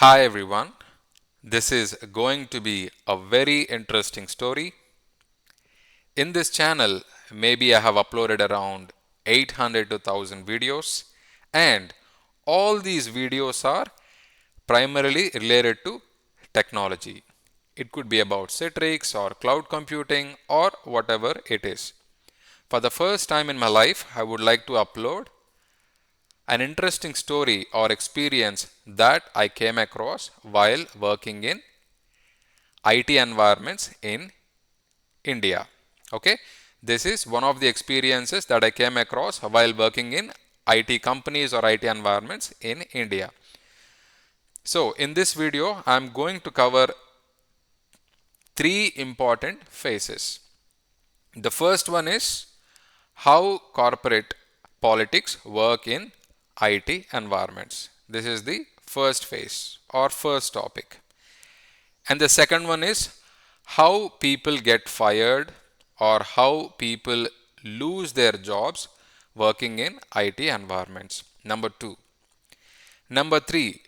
Hi everyone, this is going to be a very interesting story. In this channel, maybe I have uploaded around 800 to 1000 videos, and all these videos are primarily related to technology. It could be about Citrix or cloud computing or whatever it is. For the first time in my life, I would like to upload an interesting story or experience that I came across while working in IT environments in India. Okay, this is one of the experiences that I came across while working in IT companies or IT environments in India. So, in this video, I am going to cover three important phases. The first one is how corporate politics work in IT environments. This is the first phase or first topic. And the second one is how people get fired or how people lose their jobs working in IT environments. Number two. Number three,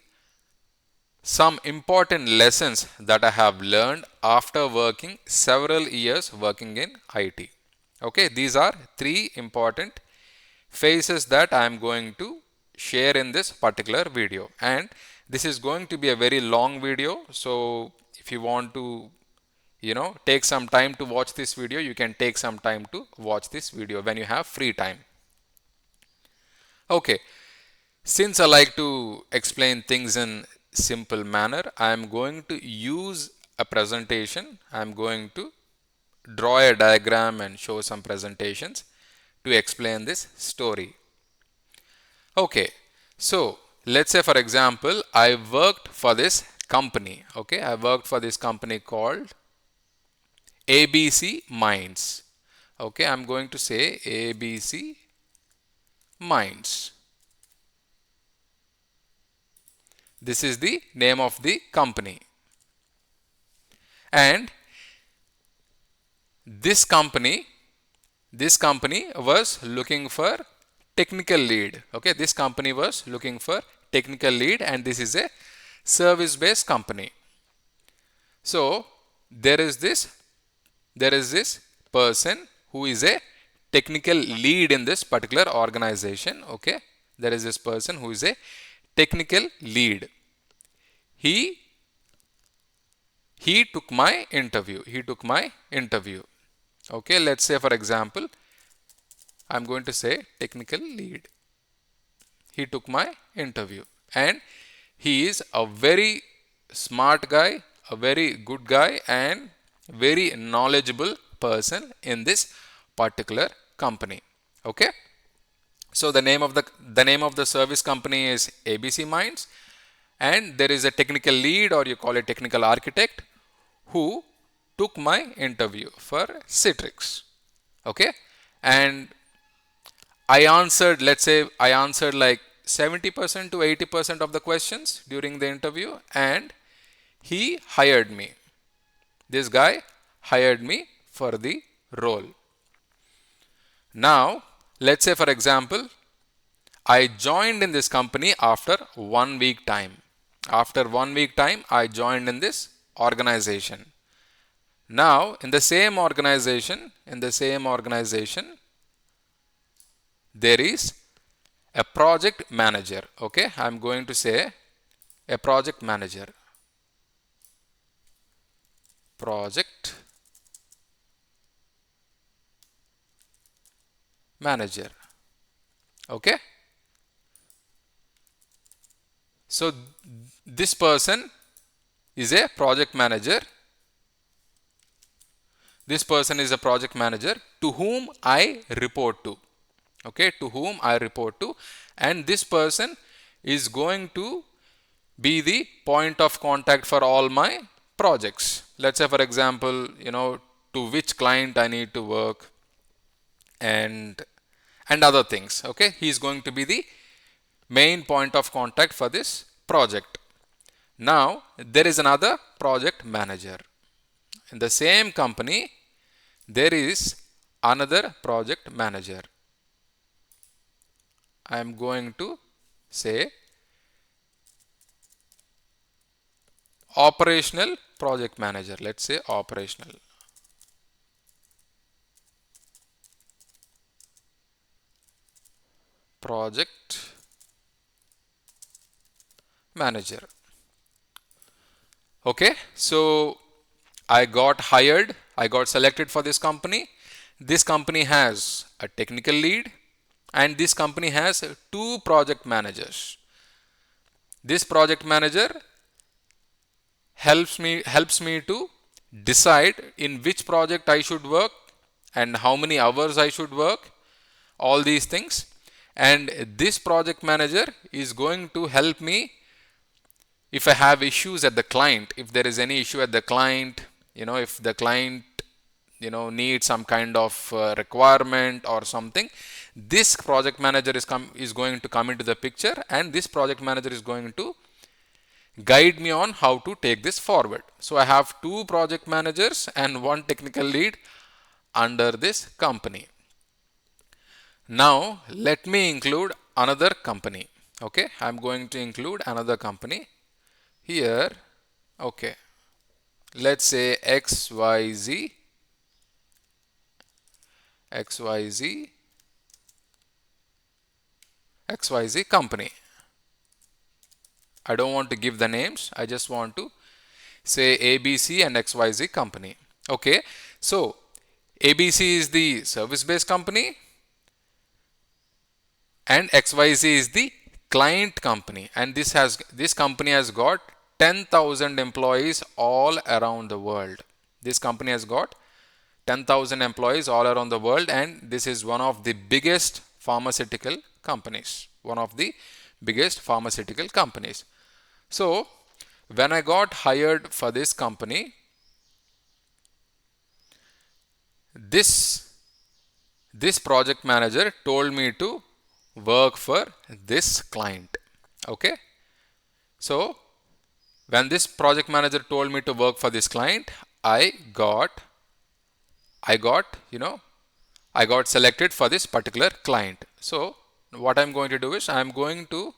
some important lessons that I have learned after working several years working in IT. Okay, these are three important phases that I am going to share in this particular video, and this is going to be a very long video. So if you want to take some time to watch this video, you can take some time to watch this video when you have free time. Okay, since I like to explain things in simple manner, I am going to use a presentation. I am going to draw a diagram and show some presentations to explain this story. Okay, so let's say for example I worked for this company. Okay, I worked for this company called ABC Minds. Okay, I'm going to say ABC Minds. This is the name of the company. And this company, this company was looking for technical lead. Okay, this company was looking for technical lead, and this is a service based company. So there is this person who is a technical lead in this particular organization. Okay, there is this person who is a technical lead. He took my interview. Okay, let's say for example I'm going to say technical lead. He took my interview, and he is a very smart guy, a very good guy, and very knowledgeable person in this particular company. Okay, so the name of the service company is ABC Minds, and there is a technical lead, or you call it technical architect, who took my interview for Citrix. Okay, and let's say I answered like 70% to 80% of the questions during the interview, and he hired me. This guy hired me for the role. Now, let's say for example, I joined in this company after 1 week time. After 1 week time, I joined in this organization. Now, in the same organization, there is a project manager. Okay, I'm going to say a project manager. Project manager. Okay, so this person is a project manager. This person is a project manager to whom I report to. Okay, to whom I report to, and this person is going to be the point of contact for all my projects. Let's say for example, to which client I need to work, and other things. Okay, he is going to be the main point of contact for this project. Now there is another project manager in the same company. There is another project manager. I am going to say operational project manager. Let's say operational project manager. Okay, so I got hired, I got selected for this company. This company has a technical lead and this company has two project managers. This project manager helps me to decide in which project I should work and how many hours I should work, all these things. And this project manager is going to help me if I have issues at the client, if there is any issue at the client, if the client, needs some kind of requirement or something, this project manager is going to come into the picture, and this project manager is going to guide me on how to take this forward. So I have two project managers and one technical lead under this company. Now let me include another company. Okay, I'm going to include another company here. Okay, let's say XYZ company. I don't want to give the names. I just want to say ABC and XYZ company. Okay, so ABC is the service-based company and XYZ is the client company, and this company has got 10,000 employees all around the world. This company has got 10,000 employees all around the world, and this is one of the biggest pharmaceutical companies. One of the biggest pharmaceutical companies. So when I got hired for this company, this project manager told me to work for this client. Okay, so when this project manager told me to work for this client, I got I got selected for this particular client. So what I'm going to do is I'm going to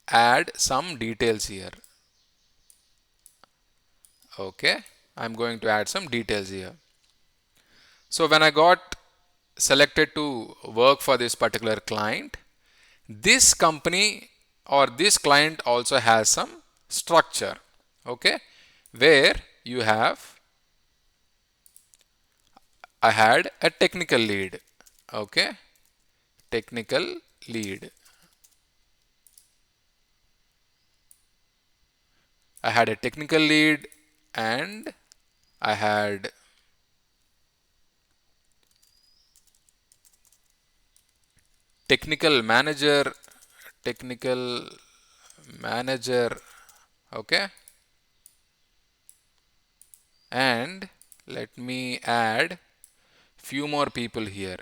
add some details here. Okay, I'm going to add some details here. So when I got selected to work for this particular client, this company or this client also has some structure. Okay, where you have, I had a technical lead. Okay, technical lead. I had a technical lead and I had technical manager, technical manager. Okay, and let me add few more people here.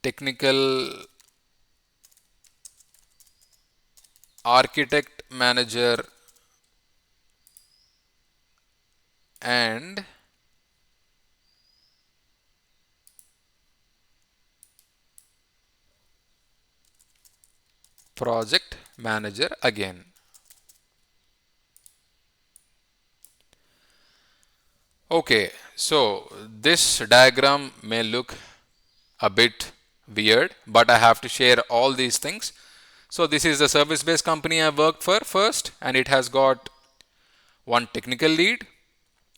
Technical architect manager and project manager again. Okay, so this diagram may look a bit weird, but I have to share all these things. So this is the service-based company I worked for first, and it has got one technical lead,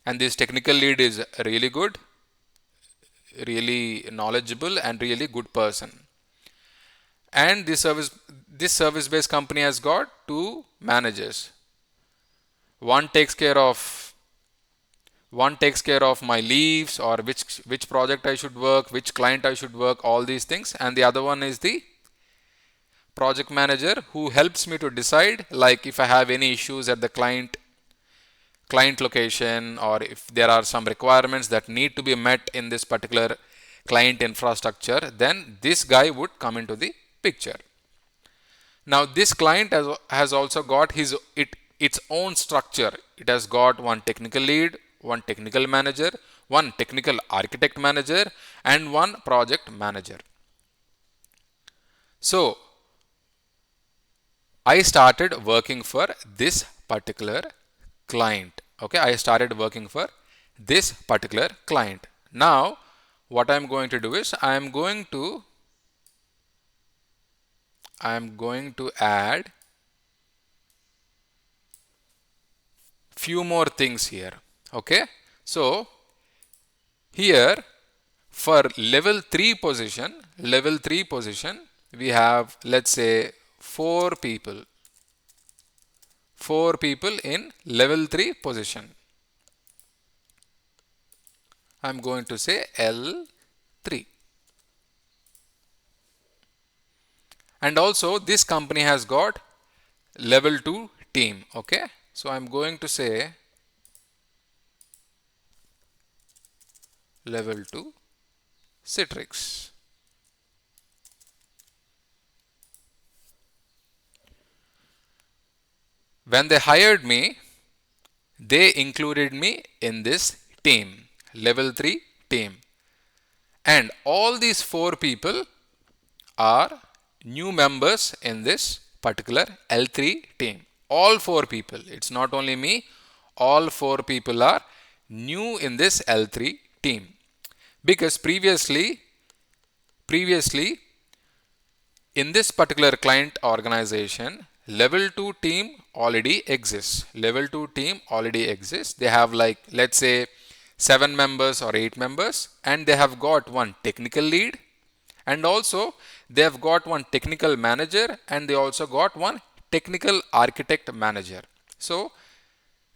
and this technical lead is really good, really knowledgeable, and really good person. And this service-based company has got two managers. One takes care of my leaves or which project I should work, which client I should work, all these things, and the other one is the project manager who helps me to decide, like if I have any issues at the client location, or if there are some requirements that need to be met in this particular client infrastructure, then this guy would come into the picture. Now this client has also got its own structure. It has got one technical lead, one technical manager, one technical architect manager, and one project manager. So I started working for this particular client. Okay, I started working for this particular client. Now, what I'm going to do is I am going to add few more things here. Okay, so here for level 3 position, we have, let's say, four people in level 3 position. I'm going to say L3. And also this company has got level 2 team. Okay, so I'm going to say level 2 Citrix. When they hired me, they included me in this team, level 3 team. And all these four people are new members in this particular L3 team. All four people, it's not only me, all four people are new in this L3 team. Because previously in this particular client organization, level 2 team already exists. Level 2 team already exists. They have, like, let's say 7 members or 8 members, and they have got one technical lead, and also they have got one technical manager, and they also got one technical architect manager. So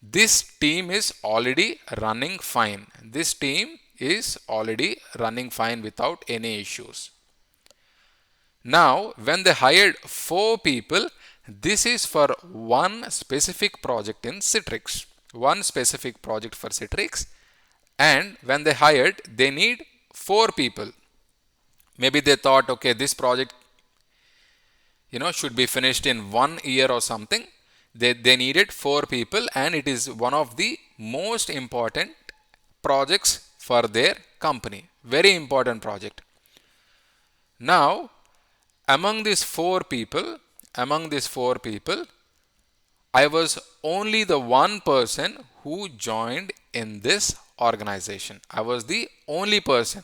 this team is already running fine. This team is already running fine without any issues. Now, when they hired 4 people, this is for one specific project in Citrix. One specific project for Citrix. And when they hired, they need 4 people. Maybe they thought, okay, this project, should be finished in 1 year or something. They needed 4 people, and it is one of the most important projects for their company. Very important project. Now, among these four people, I was only the one person who joined in this organization. I was the only person.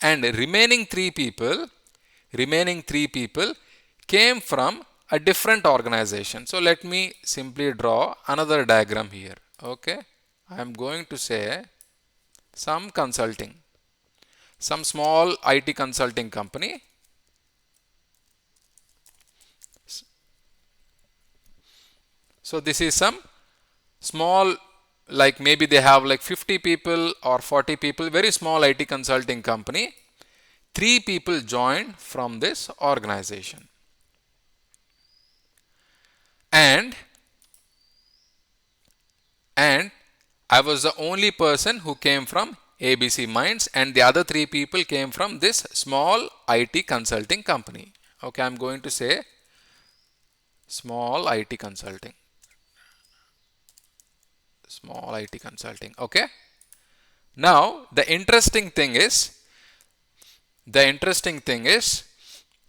And remaining three people came from a different organization. So let me simply draw another diagram here. Okay. I am going to say some consulting, some small IT consulting company. So this is some small, like maybe they have like 50 people or 40 people, very small IT consulting company. 3 people joined from this organization. And I was the only person who came from ABC Minds, and the other 3 people came from this small IT consulting company. Okay, I'm going to say small IT consulting. Small IT consulting. Okay. Now, the interesting thing is,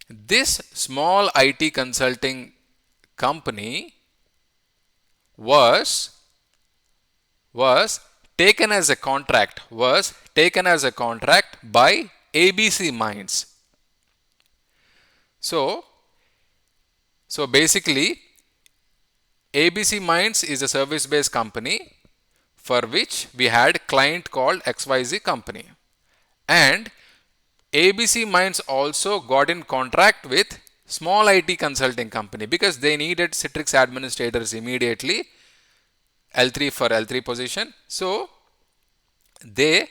this small IT consulting company was taken as a contract by ABC Minds. So basically, ABC Minds is a service-based company for which we had client called XYZ company. And ABC Minds also got in contract with small IT consulting company because they needed Citrix administrators immediately, L3 for L3 position. So they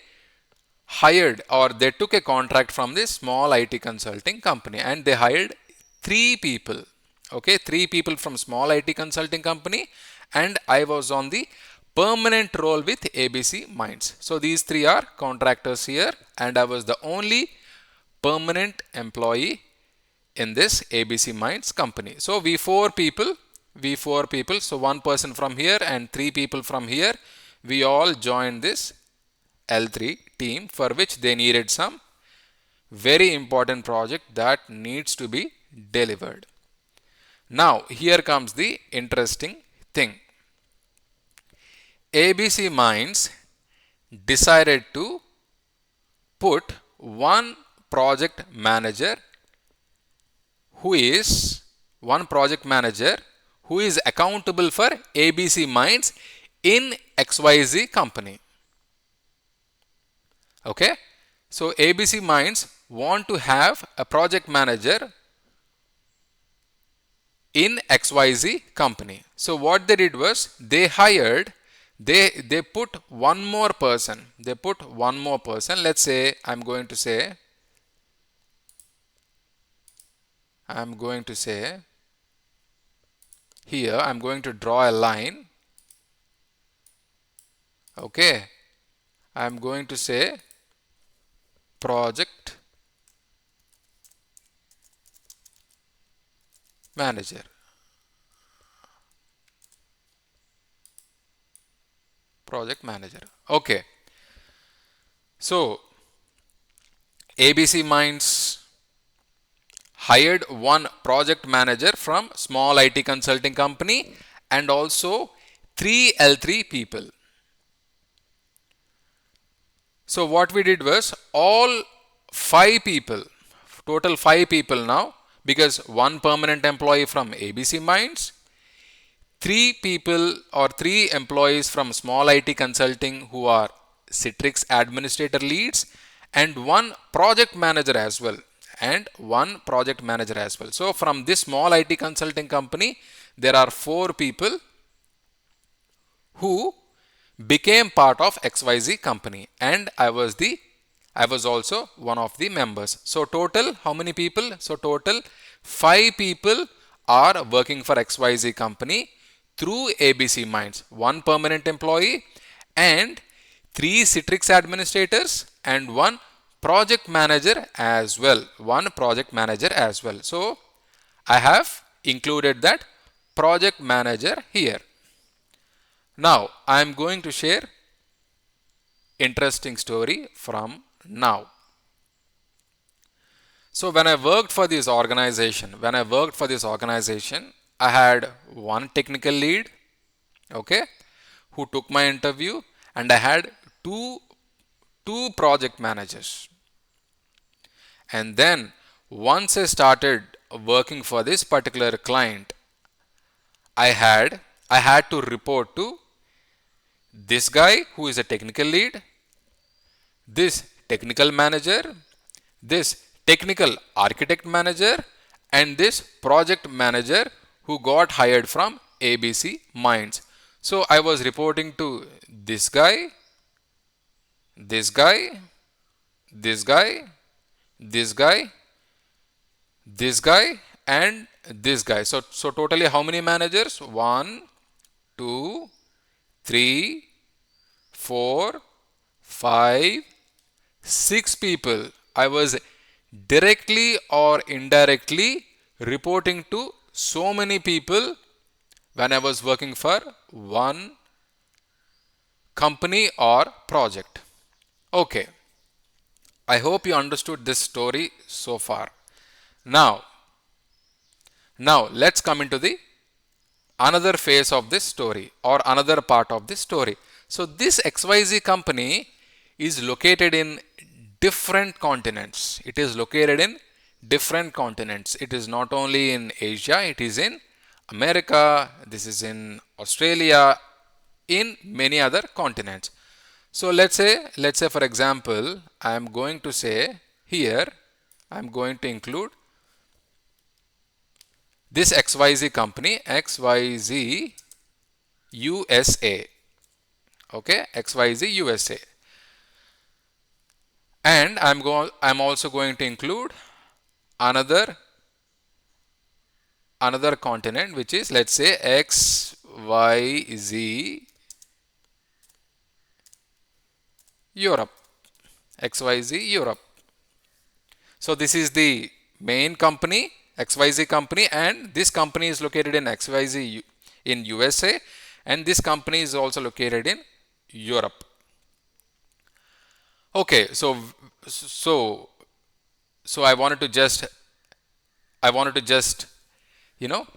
hired, or they took a contract from this small IT consulting company, and they hired 3 people. Okay, 3 people from small IT consulting company, and I was on the permanent role with ABC Minds. So these 3 are contractors here, and I was the only permanent employee in this ABC Minds company. So we four people, so 1 person from here and 3 people from here, we all joined this L3 team, for which they needed some very important project that needs to be delivered. Now here comes the interesting thing. ABC Minds decided to put one project manager who is accountable for ABC Minds in XYZ company. Okay, so ABC Minds want to have a project manager in XYZ company. So what they did was they put one more person. They put one more person. Let's say I'm going to say here I'm going to draw a line. Okay, I'm going to say project manager. Project manager. Okay, so ABC Minds hired one project manager from small IT consulting company and also three L3 people. So what we did was all five people, total five people now, because one permanent employee from ABC Minds, three people or three employees from small IT consulting who are Citrix administrator leads, and one project manager as well. So from this small IT consulting company, there are four people who became part of XYZ company, and I was also one of the members. So total how many people? So total five people are working for XYZ company through ABC Minds. One permanent employee and three Citrix administrators and one project manager as well. So I have included that project manager here. Now I am going to share interesting story from now. So when I worked for this organization, I had one technical lead, okay, who took my interview, and I had two project managers. And then once I started working for this particular client, I had to report to this guy who is a technical lead, this technical manager, this technical architect manager, and this project manager who got hired from ABC Minds. So I was reporting to this guy, this guy, this guy, this guy, this guy, and this guy. So totally how many managers? 1, 2, 3, 4, 5, 6 people. I was directly or indirectly reporting to so many people when I was working for one company or project. Okay, I hope you understood this story so far. Now let's come into the another phase of this story or another part of this story. So this XYZ company is located in different continents. It is located in different continents. It is not only in Asia, it is in America, this is in Australia, in many other continents. So let's say for example, I am going to say here, I am going to include this XYZ company, XYZ USA. Okay, XYZ USA. And I'm also going to include another continent, which is, let's say, XYZ Europe. XYZ Europe. So this is the main company, XYZ company, and this company is located in XYZ in USA, and this company is also located in Europe. Okay, so I wanted to just you know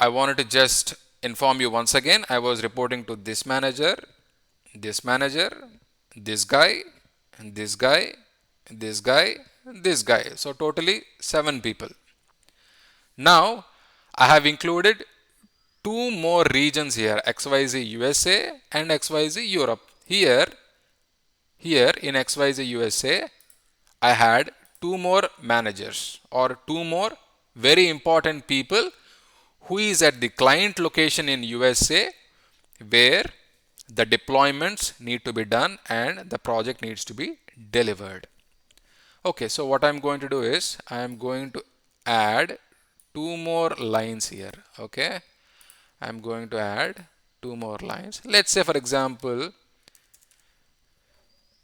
I wanted to just inform you once again, I was reporting to this manager, this manager, this guy, this guy, this guy, this guy. So totally 7 people. Now I have included 2 more regions here, XYZ USA and XYZ Europe. Here in XYZ USA, I had 2 more managers or 2 more very important people who is at the client location in USA where the deployments need to be done and the project needs to be delivered. Okay, so what I'm going to do is I'm going to add 2 more lines here. Okay, I'm going to add 2 more lines. Let's say, for example,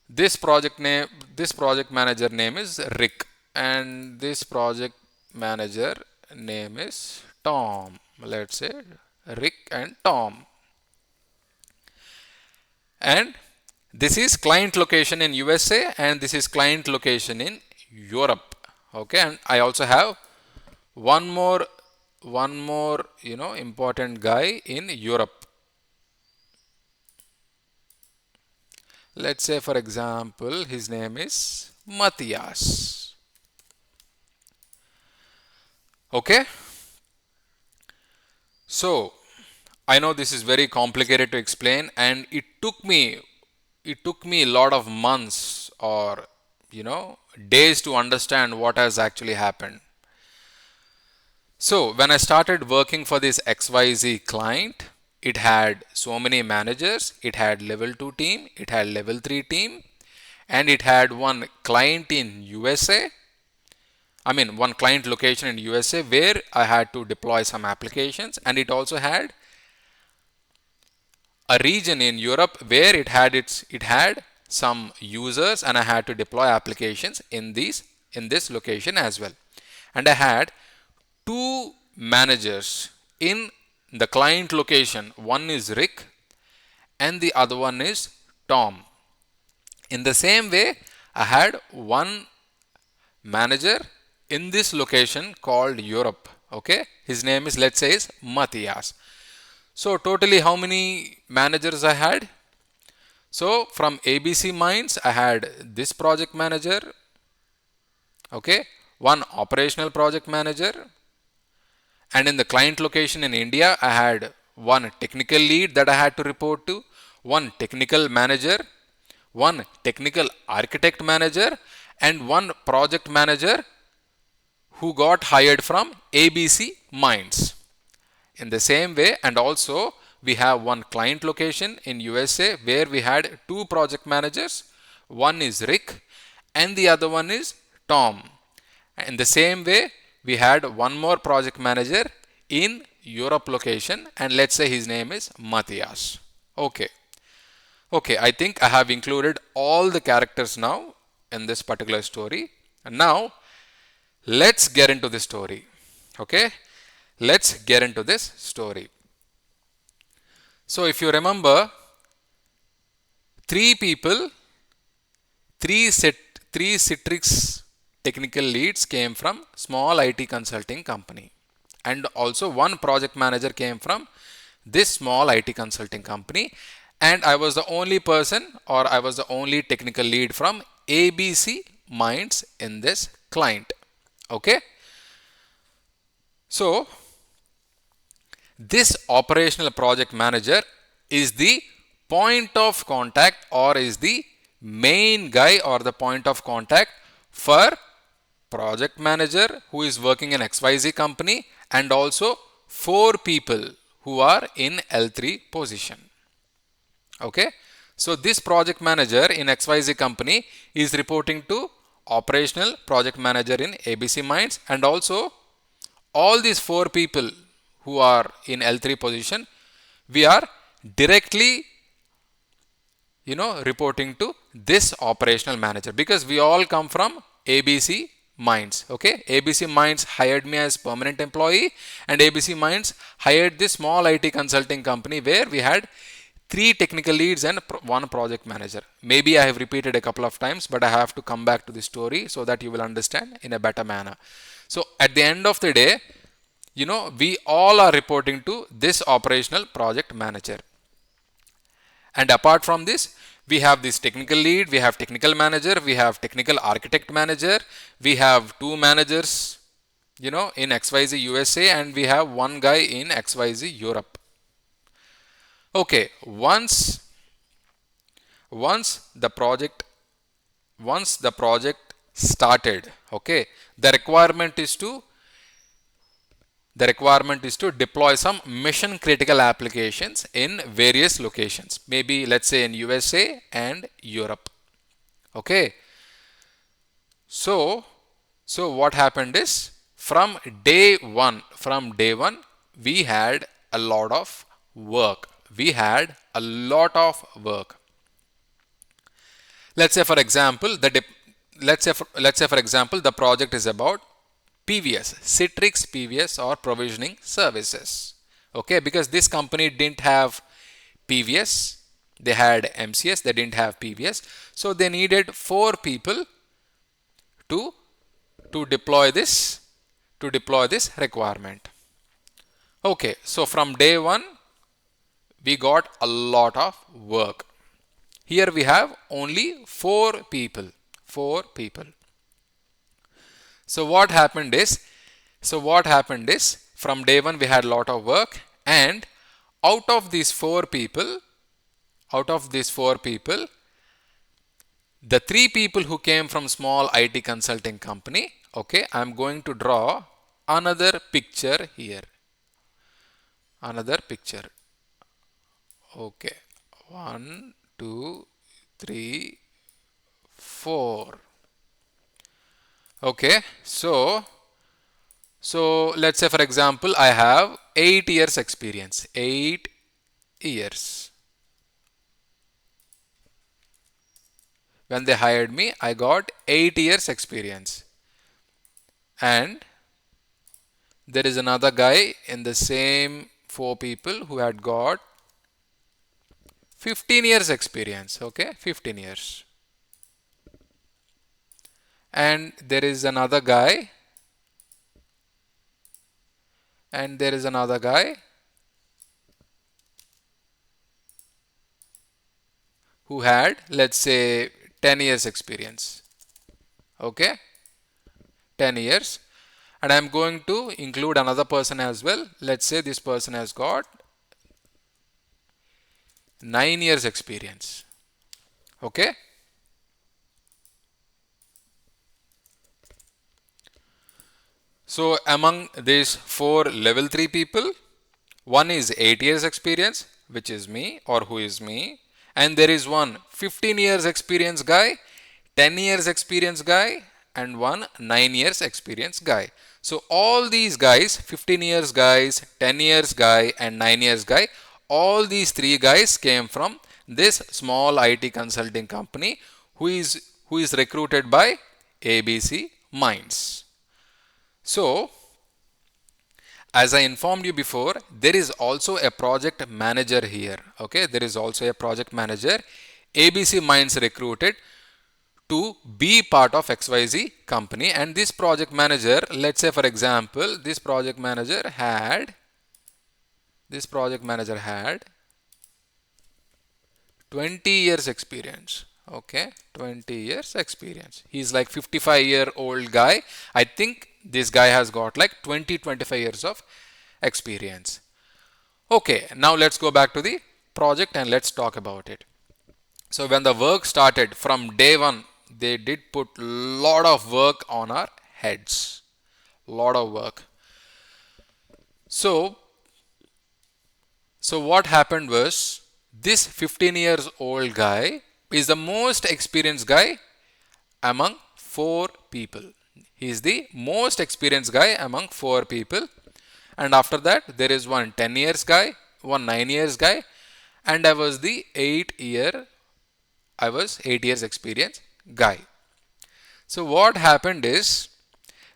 this project manager name is Rick and this project manager name is Tom. Let's say Rick and Tom. And this is client location in USA and this is client location in Europe. Okay, and I also have one more important guy in Europe. Let's say, for example, his name is Matthias. Okay, so I know this is very complicated to explain and it took me a lot of months or days to understand what has actually happened. So when I started working for this XYZ client, it had so many managers, it had level 2 team, it had level 3 team, and it had one client in USA. One client location in USA where I had to deploy some applications, and it also had a region in Europe where it had some users and I had to deploy applications in this location as well. And I had 2 managers in the client location. One is Rick and the other one is Tom. In the same way, I had one manager in this location called Europe. Okay, his name is, let's say, is Matthias. So totally how many managers I had? So from ABC Minds, I had this project manager, okay, one operational project manager, and in the client location in India, I had one technical lead that I had to report to, one technical manager, one technical architect manager, and one project manager who got hired from ABC Minds. In the same way, and also we have one client location in USA where we had 2 project managers. One is Rick and the other one is Tom. In the same way, we had one more project manager in Europe location and let's say his name is Matthias. Okay, I think I have included all the characters now in this particular story. And now let's get into the story. Okay, let's get into this story. So if you remember, 3 people, 3 Citrix technical leads came from small IT consulting company, and also one project manager came from this small IT consulting company, and I was the only person or I was the only technical lead from ABC Minds in this client. Okay, so this operational project manager is the point of contact or is the main guy or the point of contact for project manager who is working in XYZ company and also 4 people who are in L3 position. Okay, so this project manager in XYZ company is reporting to operational project manager in ABC Minds, and also all these 4 people who are in L3 position, we are directly reporting to this operational manager because we all come from ABC Minds. Okay, ABC Minds hired me as permanent employee and ABC Minds hired this small IT consulting company where we had 3 technical leads and 1 project manager. Maybe I have repeated a couple of times, but I have to come back to the story so that you will understand in a better manner. So at the end of the day, we all are reporting to this operational project manager. And apart from this, we have this technical lead, we have technical manager, we have technical architect manager, we have two managers, in XYZ USA, and we have one guy in XYZ Europe. Okay, once the project started, okay, the requirement is to deploy some mission critical applications in various locations, maybe let's say in USA and Europe. Okay, so what happened is, from day one we had a lot of work. Let's say for example, the project is about PVS, Citrix PVS or provisioning services. Okay, because this company didn't have PVS, they had MCS, they didn't have PVS, so they needed 4 people to deploy this requirement. Okay, so from day one we got a lot of work. Here we have only 4 people. So what happened is, from day one we had a lot of work, and out of these 4 people, the 3 people who came from small IT consulting company, okay, I'm going to draw another picture here. Okay, 1, 2, 3, 4. Okay, so let's say for example I have 8 years experience. 8 years. When they hired me, I got 8 years experience. And there is another guy in the same 4 people who had got 15 years experience. Okay, 15 years. And there is another guy, who had, let's say, 10 years experience. Okay, 10 years. And I'm going to include another person as well. Let's say this person has got 9 years experience. Okay, so among these 4 level 3 people, one is 8 years experience, which is me, or who is me, and there is one 15 years experience guy, 10 years experience guy, and one 9 years experience guy. So all these guys, 15 years guys, 10 years guy, and 9 years guy, all these 3 guys came from this small IT consulting company who is recruited by ABC Minds. So as I informed you before, there is also a project manager here. Okay, there is also a project manager. ABC Minds recruited to be part of XYZ company, and this project manager, let's say for example, this project manager had 20 years experience. Okay, 20 years experience. He's like 55-year-old guy. I think this guy has got like 25 years of experience. Okay, now let's go back to the project and let's talk about it. So when the work started, from day one, they did put lot of work on our heads. Lot of work. So what happened was, this 15 years old guy is the most experienced guy among 4 people. He is the most experienced guy among 4 people. And after that, there is one 10 years guy, one 9 years guy, and I was 8 years experience guy. So what happened is,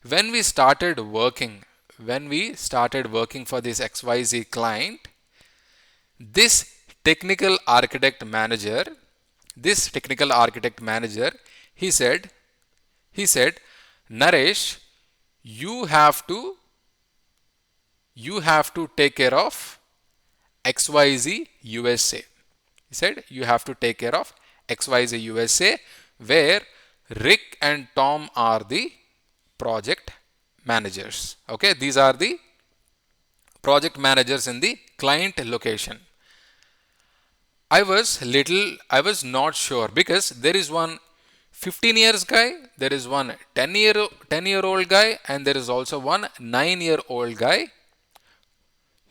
when we started working for this XYZ client, this technical architect manager, he said, Naresh, you have to you have to take care of XYZ USA. He said, you have to take care of XYZ USA, where Rick and Tom are the project managers. Okay, these are the project managers in the client location. I was not sure because there is one 15 years guy, there is one 10 year old guy, and there is also one 9-year-old guy,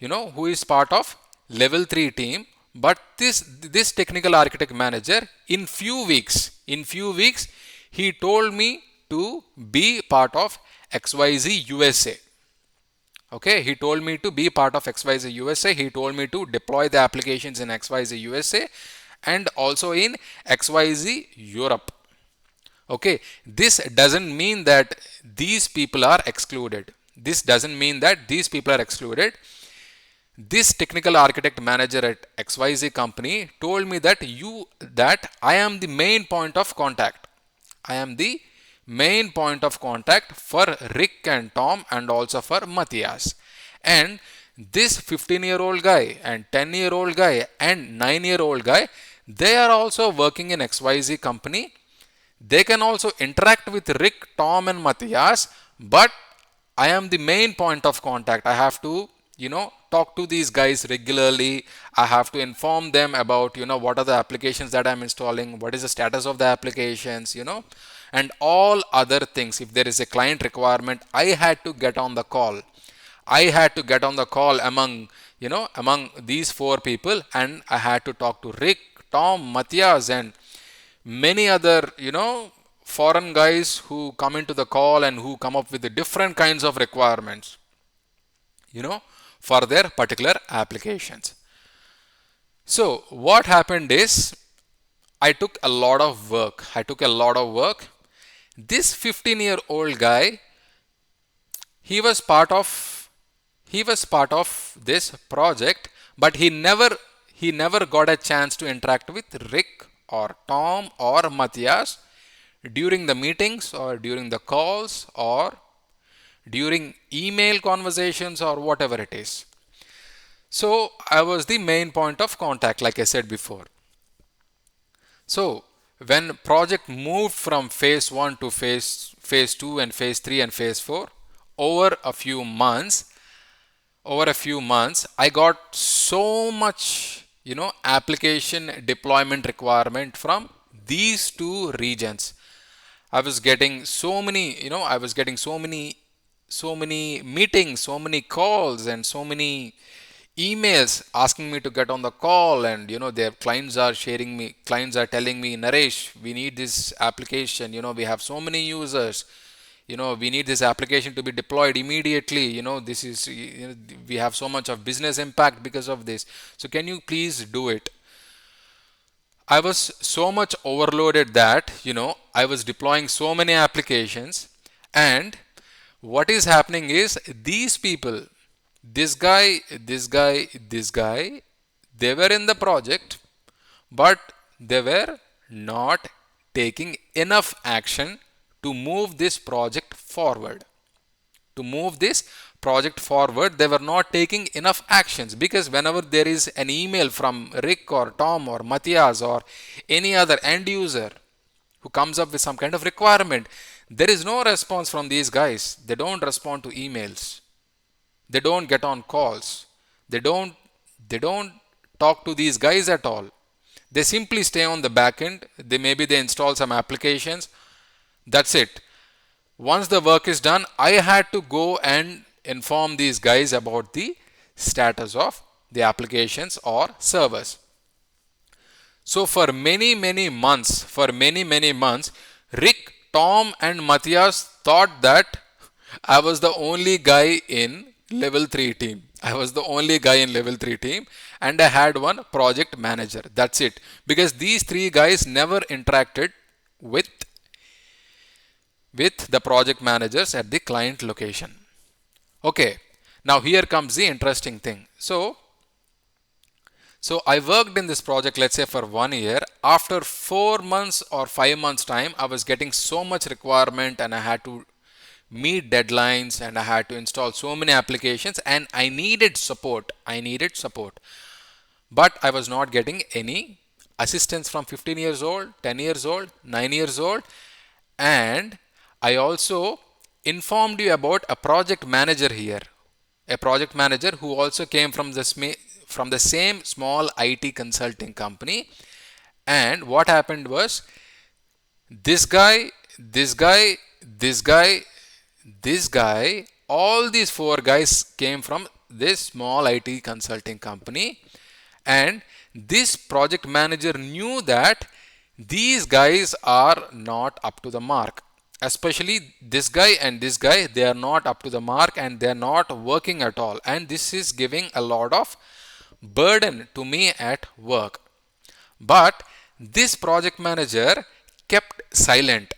who is part of level 3 team. But this technical architect manager, in few weeks, he told me to be part of XYZ USA. Okay, he told me to be part of XYZ USA. He told me to deploy the applications in XYZ USA and also in XYZ Europe. Okay, this doesn't mean that these people are excluded. This doesn't mean that these people are excluded. This technical architect manager at XYZ company told me that I am the main point of contact. I am the main point of contact for Rick and Tom and also for Matthias. And this 15-year-old guy and 10-year-old guy and 9-year-old guy, they are also working in XYZ company. They can also interact with Rick, Tom and Matthias, but I am the main point of contact. I have to, talk to these guys regularly. I have to inform them about, what are the applications that I'm installing, what is the status of the applications, and all other things. If there is a client requirement, I had to get on the call. I had to get on the call among these four people, and I had to talk to Rick, Tom, Matthias, and many other, foreign guys who come into the call and who come up with the different kinds of requirements, for their particular applications. So what happened is, I took a lot of work. This 15-year-old guy, he was part of this project, but he never got a chance to interact with Rick or Tom or Matthias during the meetings or during the calls or during email conversations or whatever it is. So I was the main point of contact, like I said before. So when project moved from phase 1 to phase 2 and phase 3 and phase 4, over a few months, I got so much, application deployment requirement from these two regions. I was getting so many, so many meetings, so many calls, and so many emails asking me to get on the call. And their clients are telling me, Naresh, we need this application, we have so many users, we need this application to be deployed immediately, this is, we have so much of business impact because of this, so can you please do it? I was so much overloaded that, I was deploying so many applications. And what is happening is, these people, this guy, they were in the project, but they were not taking enough action to move this project forward. They were not taking enough actions, because whenever there is an email from Rick or Tom or Matthias or any other end user who comes up with some kind of requirement, there is no response from these guys. They don't respond to emails. They don't get on calls. They don't talk to these guys at all. They simply stay on the back end. Maybe they install some applications. That's it. Once the work is done, I had to go and inform these guys about the status of the applications or servers. So for many months, Rick, Tom and Matthias thought that I was the only guy in level 3 team. And I had one project manager. That's it. Because these three guys never interacted with the project managers at the client location. Okay, now here comes the interesting thing. So I worked in this project, let's say for 1 year. After 4 months or 5 months time, I was getting so much requirement and I had to meet deadlines, and I had to install so many applications, and I needed support. I needed support. But I was not getting any assistance from 15 years old, 10 years old, 9 years old. And I also informed you about a project manager here. A project manager who also came from the same small IT consulting company. And what happened was, this guy, this guy, this guy, this guy, all these four guys came from this small IT consulting company. And this project manager knew that these guys are not up to the mark. Especially this guy and this guy, they are not up to the mark and they are not working at all. And this is giving a lot of burden to me at work. But this project manager kept silent.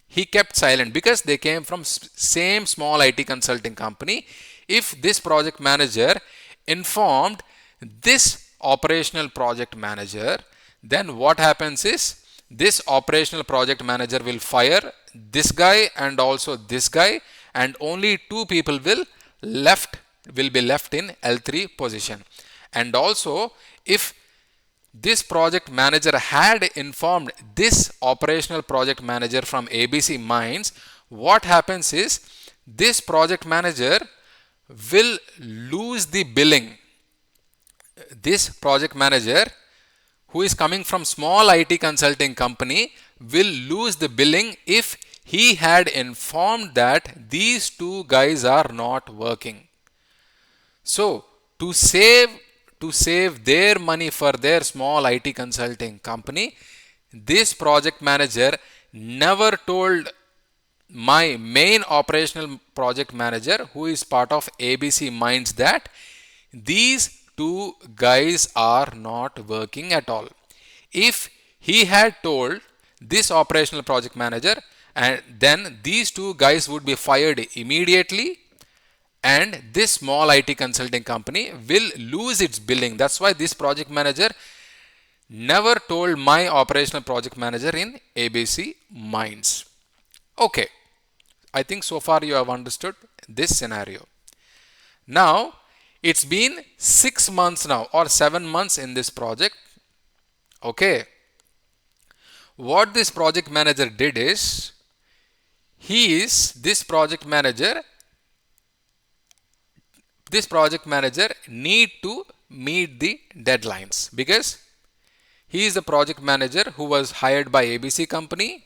He kept silent because they came from same small IT consulting company. If this project manager informed this operational project manager, then what happens is, this operational project manager will fire this guy and also this guy, and only two people will be left in L3 position. And also, if this project manager had informed this operational project manager from ABC Minds, what happens is, this project manager will lose the billing. This project manager who is coming from small IT consulting company will lose the billing if he had informed that these two guys are not working. So to save their money for their small IT consulting company, this project manager never told my main operational project manager, who is part of ABC Minds, that these two guys are not working at all. If he had told this operational project manager, and then these two guys would be fired immediately, and this small IT consulting company will lose its billing. That's why this project manager never told my operational project manager in ABC Minds. Okay, I think so far you have understood this scenario. Now, it's been 6 months now or 7 months in this project. Okay, what this project manager did is, this project manager need to meet the deadlines, because he is the project manager who was hired by ABC company,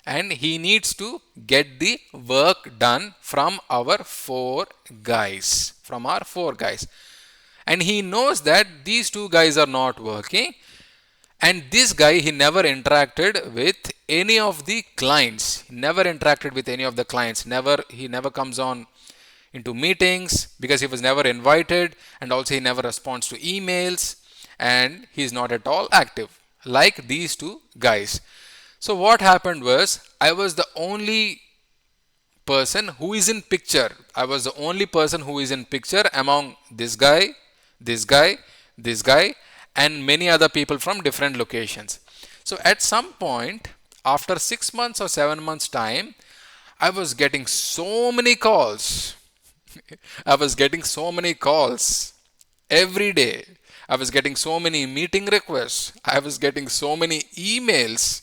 and he needs to get the work done from our four guys. And he knows that these two guys are not working. And this guy, he never interacted with any of the clients. He never comes on into meetings because he was never invited, and also he never responds to emails, and he's not at all active like these two guys. So what happened was, I was the only person who is in picture. Among this guy, this guy, this guy, and many other people from different locations. So at some point, after 6 months or 7 months time, I was getting so many calls. Every day. I was getting so many meeting requests. I was getting so many emails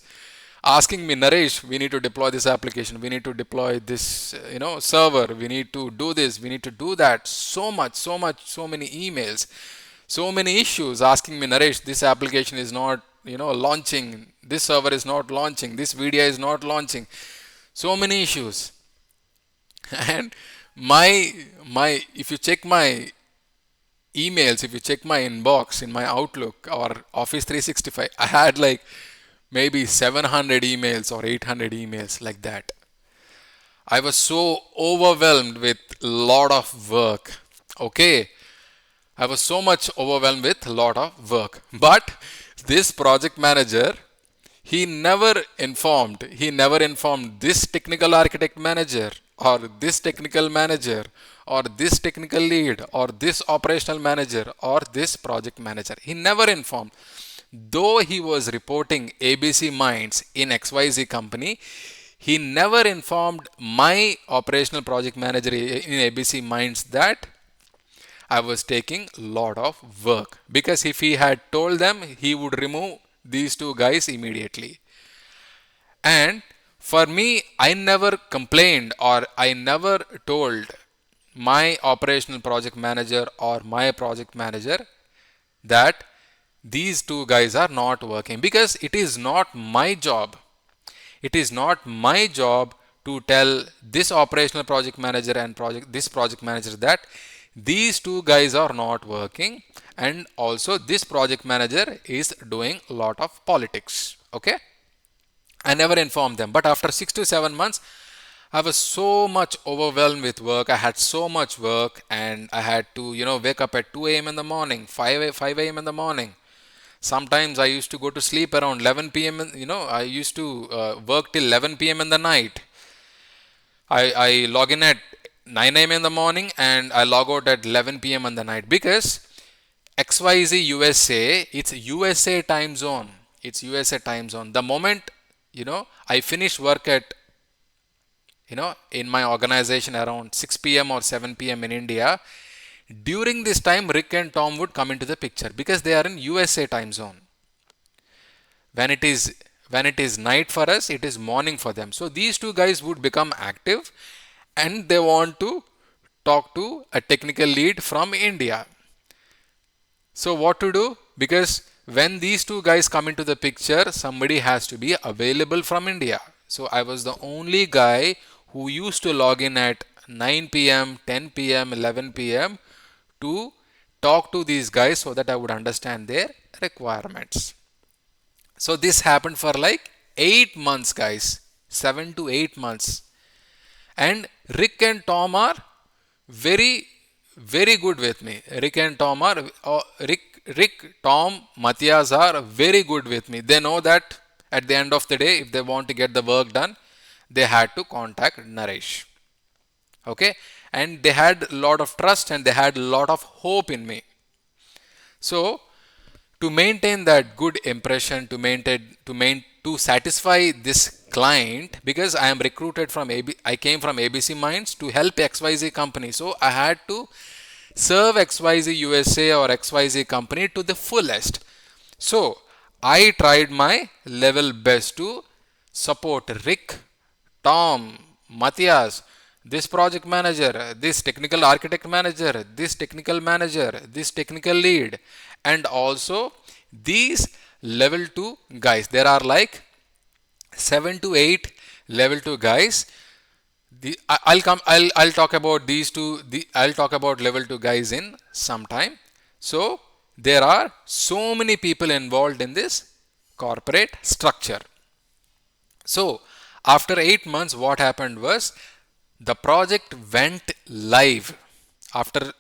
asking me, Naresh, we need to deploy this application. We need to deploy this, server. We need to do this. We need to do that. So many emails. So many issues asking me, Naresh, this application is not, launching. This server is not launching. This VDI is not launching. So many issues. And if you check my emails, if you check my inbox in my Outlook or Office 365, I had like maybe 700 emails or 800 emails like that. I was so overwhelmed with a lot of work. Okay. I was so much overwhelmed with a lot of work. But this project manager, he never informed this technical architect manager or this technical manager or this technical lead or this operational manager or this project manager. He never informed. Though he was reporting ABC Minds in XYZ company, He never informed my operational project manager in ABC Minds that I was taking a lot of work, because if he had told them, he would remove these two guys immediately. And for me, I never complained or I never told my operational project manager or my project manager that these two guys are not working, because it is not my job. It is not my job to tell this operational project manager and this project manager that these two guys are not working, and also this project manager is doing a lot of politics. Okay, I never informed them. But after 6 to 7 months, I was so much overwhelmed with work. I had so much work, and I had to, wake up at 2 a.m. in the morning, 5 a.m. in the morning. Sometimes I used to go to sleep around 11 p.m. I used to work till 11 p.m. in the night. I log in at 9 a.m. in the morning and I log out at 11 p.m. in the night, because XYZ USA, it's USA time zone. It's USA time zone. The moment, I finish work at, in my organization around 6 p.m. or 7 p.m. in India, during this time, Rick and Tom would come into the picture because they are in USA time zone. When it is night for us, it is morning for them. So these two guys would become active and they want to talk to a technical lead from India. So what to do? Because when these two guys come into the picture, somebody has to be available from India. So I was the only guy who used to log in at 9 p.m., 10 p.m., 11 p.m. to talk to these guys so that I would understand their requirements. So this happened for like 8 months, guys. 7 to 8 months. And Rick and Tom are very, very good with me. Rick and Tom are, Tom, Matthias are very good with me. They know that at the end of the day, if they want to get the work done, they had to contact Naresh. Okay? And they had a lot of trust and they had a lot of hope in me. So, to maintain that good impression, to satisfy this client, because I am recruited from I came from ABC Minds to help XYZ company. So I had to serve XYZ USA or XYZ company to the fullest. So I tried my level best to support Rick, Tom, Matthias, this project manager, this technical architect manager, this technical manager, this technical lead, and also these level 2 guys. There are like 7 to 8 level 2 guys. I'll talk about these two. I'll talk about level 2 guys in some time. So there are so many people involved in this corporate structure. So after 8 months, what happened was the project went live. After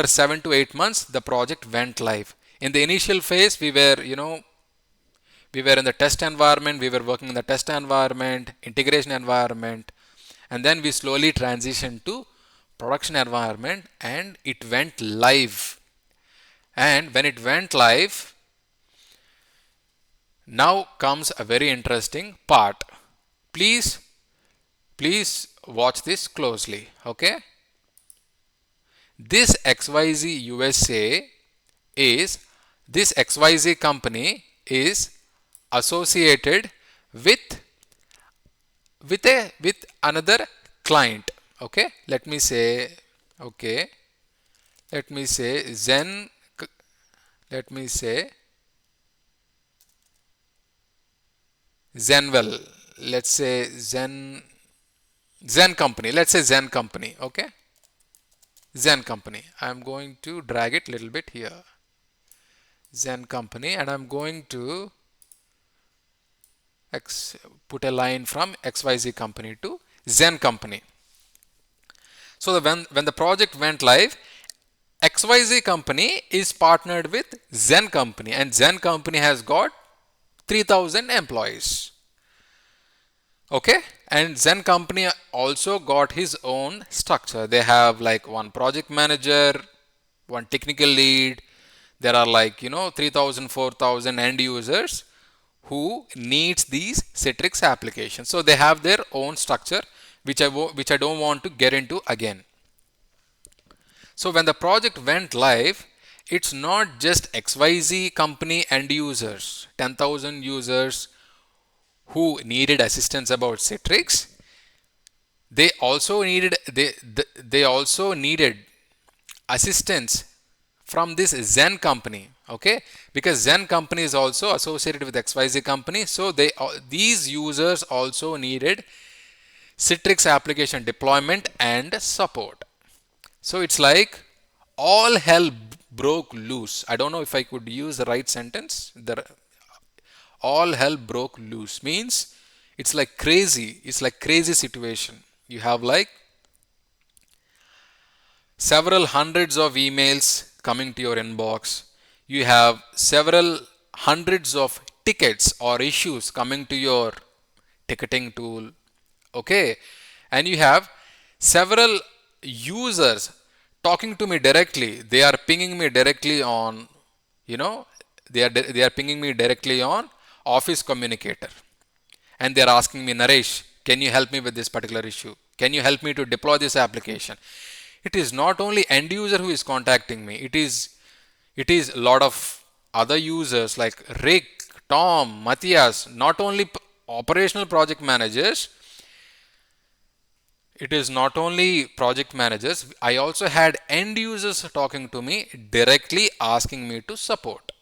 7 to 8 months, the project went live. In the initial phase, we were in the test environment, we were working in the test environment, integration environment, and then we slowly transitioned to production environment and it went live. And when it went live, now comes a very interesting part. Please watch this closely. Okay, this XYZ USA is this XYZ company is associated with another client. Okay, let me say Zen, let me say Zenwell, let's say Zen company, let's say Zen company. Okay, Zen company. I'm going to drag it a little bit here. Zen company, and I'm going to put a line from XYZ company to Zen company. So when the project went live, XYZ company is partnered with Zen company, and Zen company has got 3,000 employees. Okay, and Zen company also got his own structure. They have like one project manager, one technical lead. There are like 3,000, 4,000 end users who needs these Citrix applications. So they have their own structure, which I don't want to get into again. So when the project went live, it's not just XYZ company end users, 10,000 users who needed assistance about Citrix. They also needed assistance from this Zen company, okay? Because Zen company is also associated with XYZ company, so these users also needed Citrix application deployment and support. So it's like all hell broke loose. I don't know if I could use the right sentence. All hell broke loose means it's like crazy. It's like crazy situation. You have like several hundreds of emails coming to your inbox. You have several hundreds of tickets or issues coming to your ticketing tool. Okay. And you have several users talking to me directly. They are pinging me directly on, they are pinging me directly on Office Communicator. And they are asking me, Naresh, can you help me with this particular issue? Can you help me to deploy this application? It is not only end user who is contacting me. It is a lot of other users like Rick, Tom, Matthias, not only operational project managers. It is not only project managers. I also had end users talking to me directly asking me to support.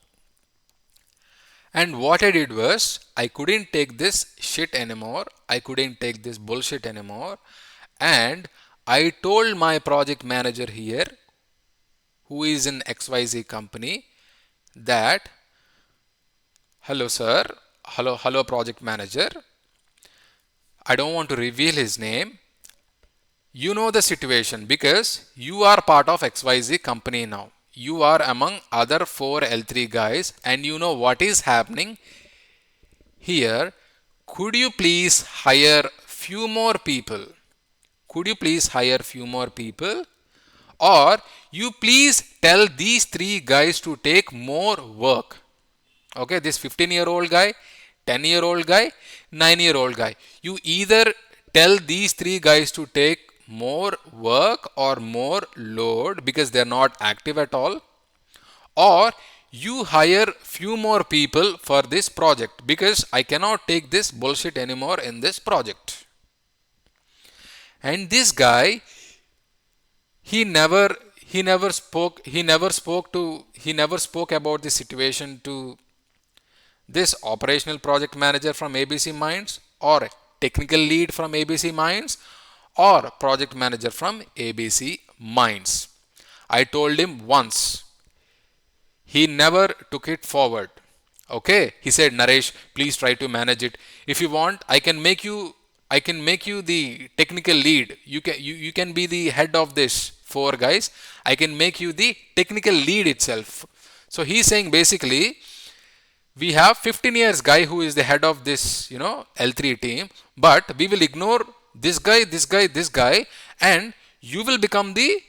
And what I did was, I couldn't take this shit anymore. I couldn't take this bullshit anymore. And I told my project manager here, who is in XYZ company, that, hello sir, hello project manager. I don't want to reveal his name. You know the situation because you are part of XYZ company now. You are among other 4 L3 guys and you know what is happening here. Could you please hire few more people? Could you please hire few more people? Or you please tell these 3 guys to take more work. Okay, this 15-year-old guy, 10-year-old guy, 9-year-old guy. You either tell these 3 guys to take more work or more load because they're not active at all, or you hire few more people for this project because I cannot take this bullshit anymore in this project. And this guy, he never spoke about the situation to this operational project manager from ABC Minds or technical lead from ABC Minds or project manager from ABC Minds. I told him once. He never took it forward. Okay, he said, Naresh, please try to manage it. If you want, I can make you the technical lead. You can be the head of this 4 guys. I can make you the technical lead itself. So he's saying basically, we have 15 years guy who is the head of this, L3 team, but we will ignore this guy, and you will become the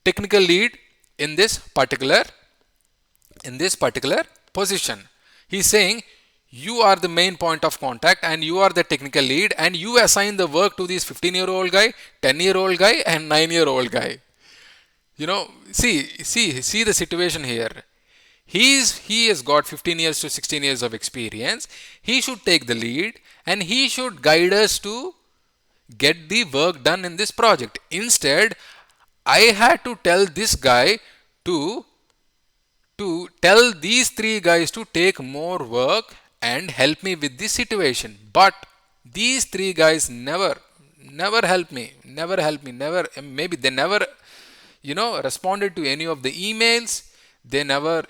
technical lead in this particular position. He's saying you are the main point of contact and you are the technical lead and you assign the work to this 15-year-old guy, 10-year-old guy and 9-year-old guy. See the situation here. He has got 15 years to 16 years of experience. He should take the lead and he should guide us to get the work done in this project. Instead, I had to tell this guy to tell these 3 guys to take more work and help me with this situation. But these 3 guys never helped me, maybe they never, responded to any of the emails. They never,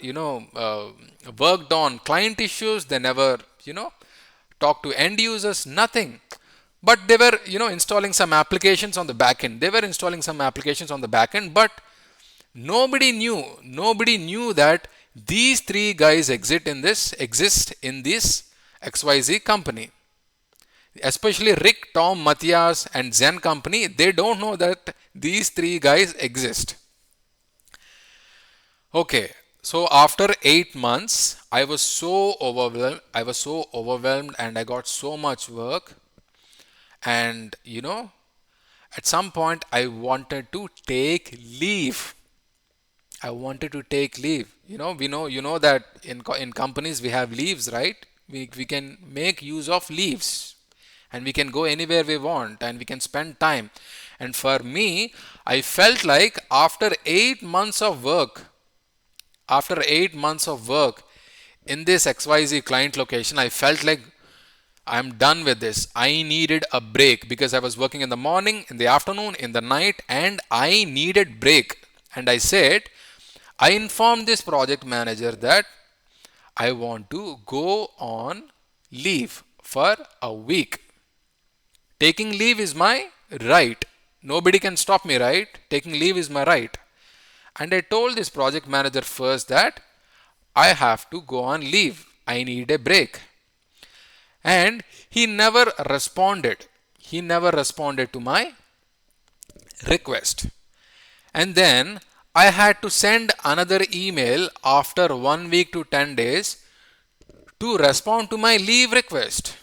worked on client issues. They never, talked to end users, nothing. But they were, installing some applications on the back end. But nobody knew that these 3 guys exist in this XYZ company. Especially Rick, Tom, Matthias and Zen company, they don't know that these 3 guys exist. Okay, So after 8 months, I was so overwhelmed. And I got so much work. And at some point, I wanted to take leave. I wanted to take leave. You know that in companies we have leaves, right? We can make use of leaves, and we can go anywhere we want, and we can spend time. And for me, I felt like after 8 months of work in this XYZ client location, I felt like I'm done with this. I needed a break because I was working in the morning, in the afternoon, in the night, and I needed break. And I informed this project manager that I want to go on leave for a week. Taking leave is my right. Nobody can stop me, right? Taking leave is my right. And I told this project manager first that I have to go on leave. I need a break. And he never responded. He never responded to my request. And then I had to send another email after 1 week to 10 days to respond to my leave request.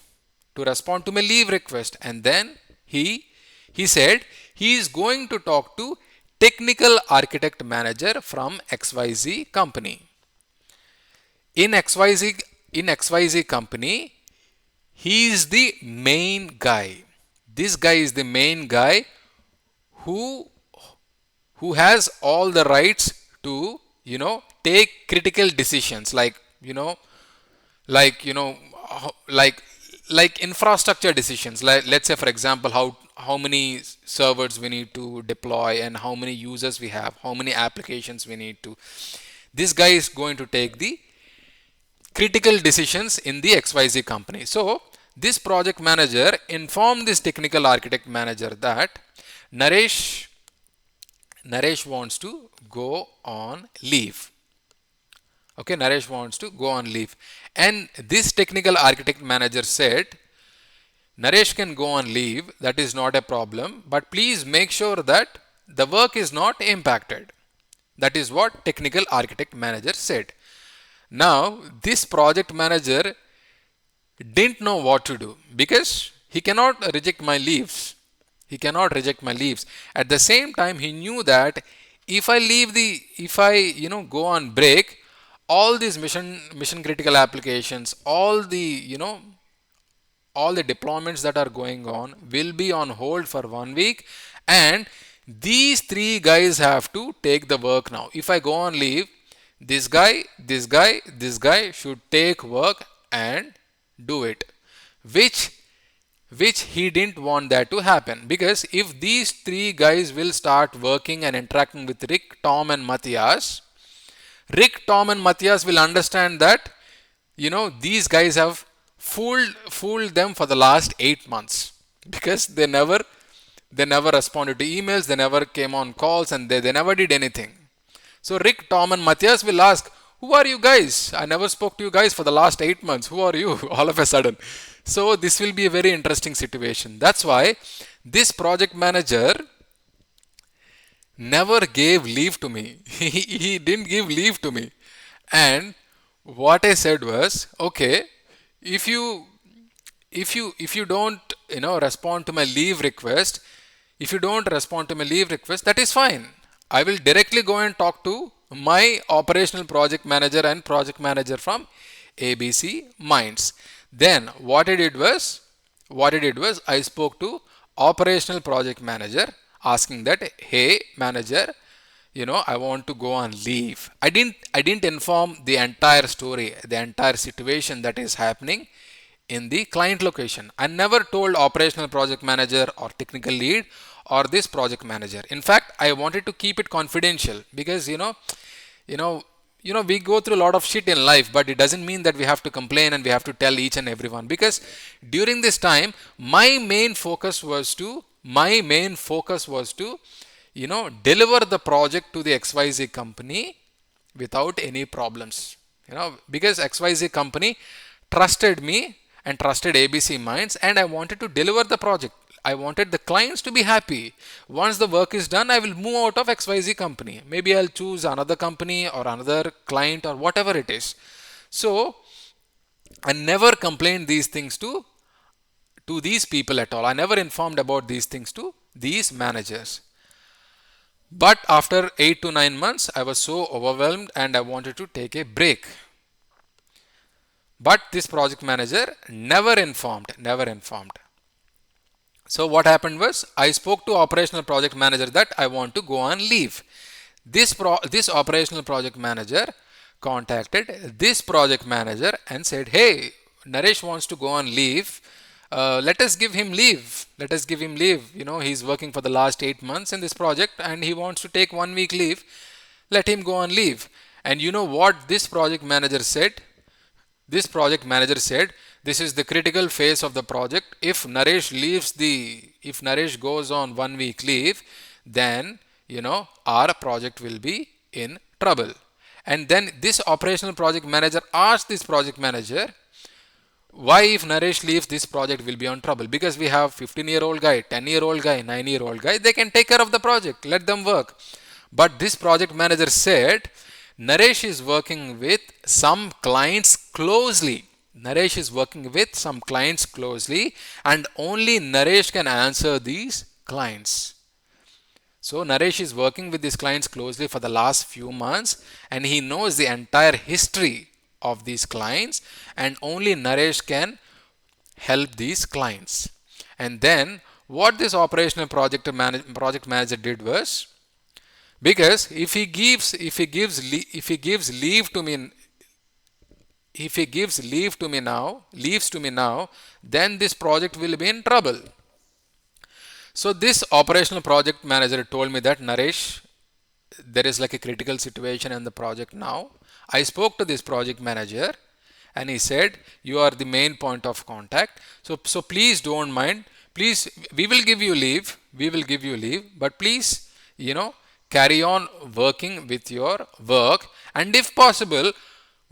To respond to my leave request. And then he said he is going to talk to technical architect manager from XYZ company. In XYZ in XYZ company, he is the main guy. This guy is the main guy who who has all the rights to take critical decisions, like you know like like infrastructure decisions, like let's say for example how many servers we need to deploy, and how many users we have, how many applications we need to. This guy is going to take the critical decisions in the XYZ company. So this project manager informed this technical architect manager that Naresh Naresh wants to go on leave. Okay, Naresh wants to go on leave. And this technical architect manager said, Naresh can go on leave, that is not a problem, but please make sure that the work is not impacted. That is what technical architect manager said. Now, this project manager didn't know what to do because he cannot reject my leaves. He cannot reject my leaves. At the same time, he knew that if I go on break, all these mission critical applications, all the deployments that are going on will be on hold for 1 week, and these three guys have to take the work now. If I go on leave, this guy should take work and do it, which he didn't want that to happen, because if these three guys will start working and interacting with Rick, Tom and Matthias, will understand that these guys have fooled them for the last 8 months, because they never responded to emails, they never came on calls, and they never did anything. So Rick, Tom and Matthias will ask, who are you guys? I never spoke to you guys for the last 8 months. Who are you? All of a sudden. So this will be a very interesting situation. That's why this project manager never gave leave to me. He didn't give leave to me. And what I said was, okay, if you don't respond to my leave request, that is fine. I will directly go and talk to my operational project manager and project manager from ABC Minds. Then what I did was I spoke to operational project manager asking that, hey manager, I want to go on leave. I didn't inform the entire story, the entire situation that is happening in the client location. I never told operational project manager or technical lead or this project manager. In fact, I wanted to keep it confidential, because we go through a lot of shit in life, but it doesn't mean that we have to complain and we have to tell each and everyone. Because during this time, my main focus was to deliver the project to the XYZ company without any problems. Because XYZ company trusted me and trusted ABC Minds, and I wanted to deliver the project. I wanted the clients to be happy. Once the work is done, I will move out of XYZ company. Maybe I'll choose another company or another client or whatever it is. So I never complained these things to these people at all. I never informed about these things to these managers. But after 8 to 9 months, I was so overwhelmed and I wanted to take a break. But this project manager never informed. So what happened was I spoke to operational project manager that I want to go on leave. This operational project manager contacted this project manager and said, "Hey, Naresh wants to go on leave. Let us give him leave. Let us give him leave. You know, he's working for the last 8 months in this project and he wants to take 1 week leave. Let him go on leave." And you know what this project manager said? This project manager said, "This is the critical phase of the project. If Naresh goes on 1 week leave, then, our project will be in trouble." And then this operational project manager asked this project manager, "Why if Naresh leaves, this project will be on trouble?" Because we have 15-year-old guy, 10-year-old guy, 9-year-old guy, they can take care of the project, let them work. But this project manager said, Naresh is working with some clients closely. Naresh is working with some clients closely and only Naresh can answer these clients. So Naresh is working with these clients closely for the last few months and he knows the entire history of these clients and only Naresh can help these clients. And then what this operational project manager did was, because if he gives leave to me if he gives leave to me now leaves to me now, then this project will be in trouble. So this operational project manager told me that, Naresh, there is like a critical situation in the project now. I spoke to this project manager and he said, you are the main point of contact. So please don't mind. Please, we will give you leave. But please, carry on working with your work. And if possible,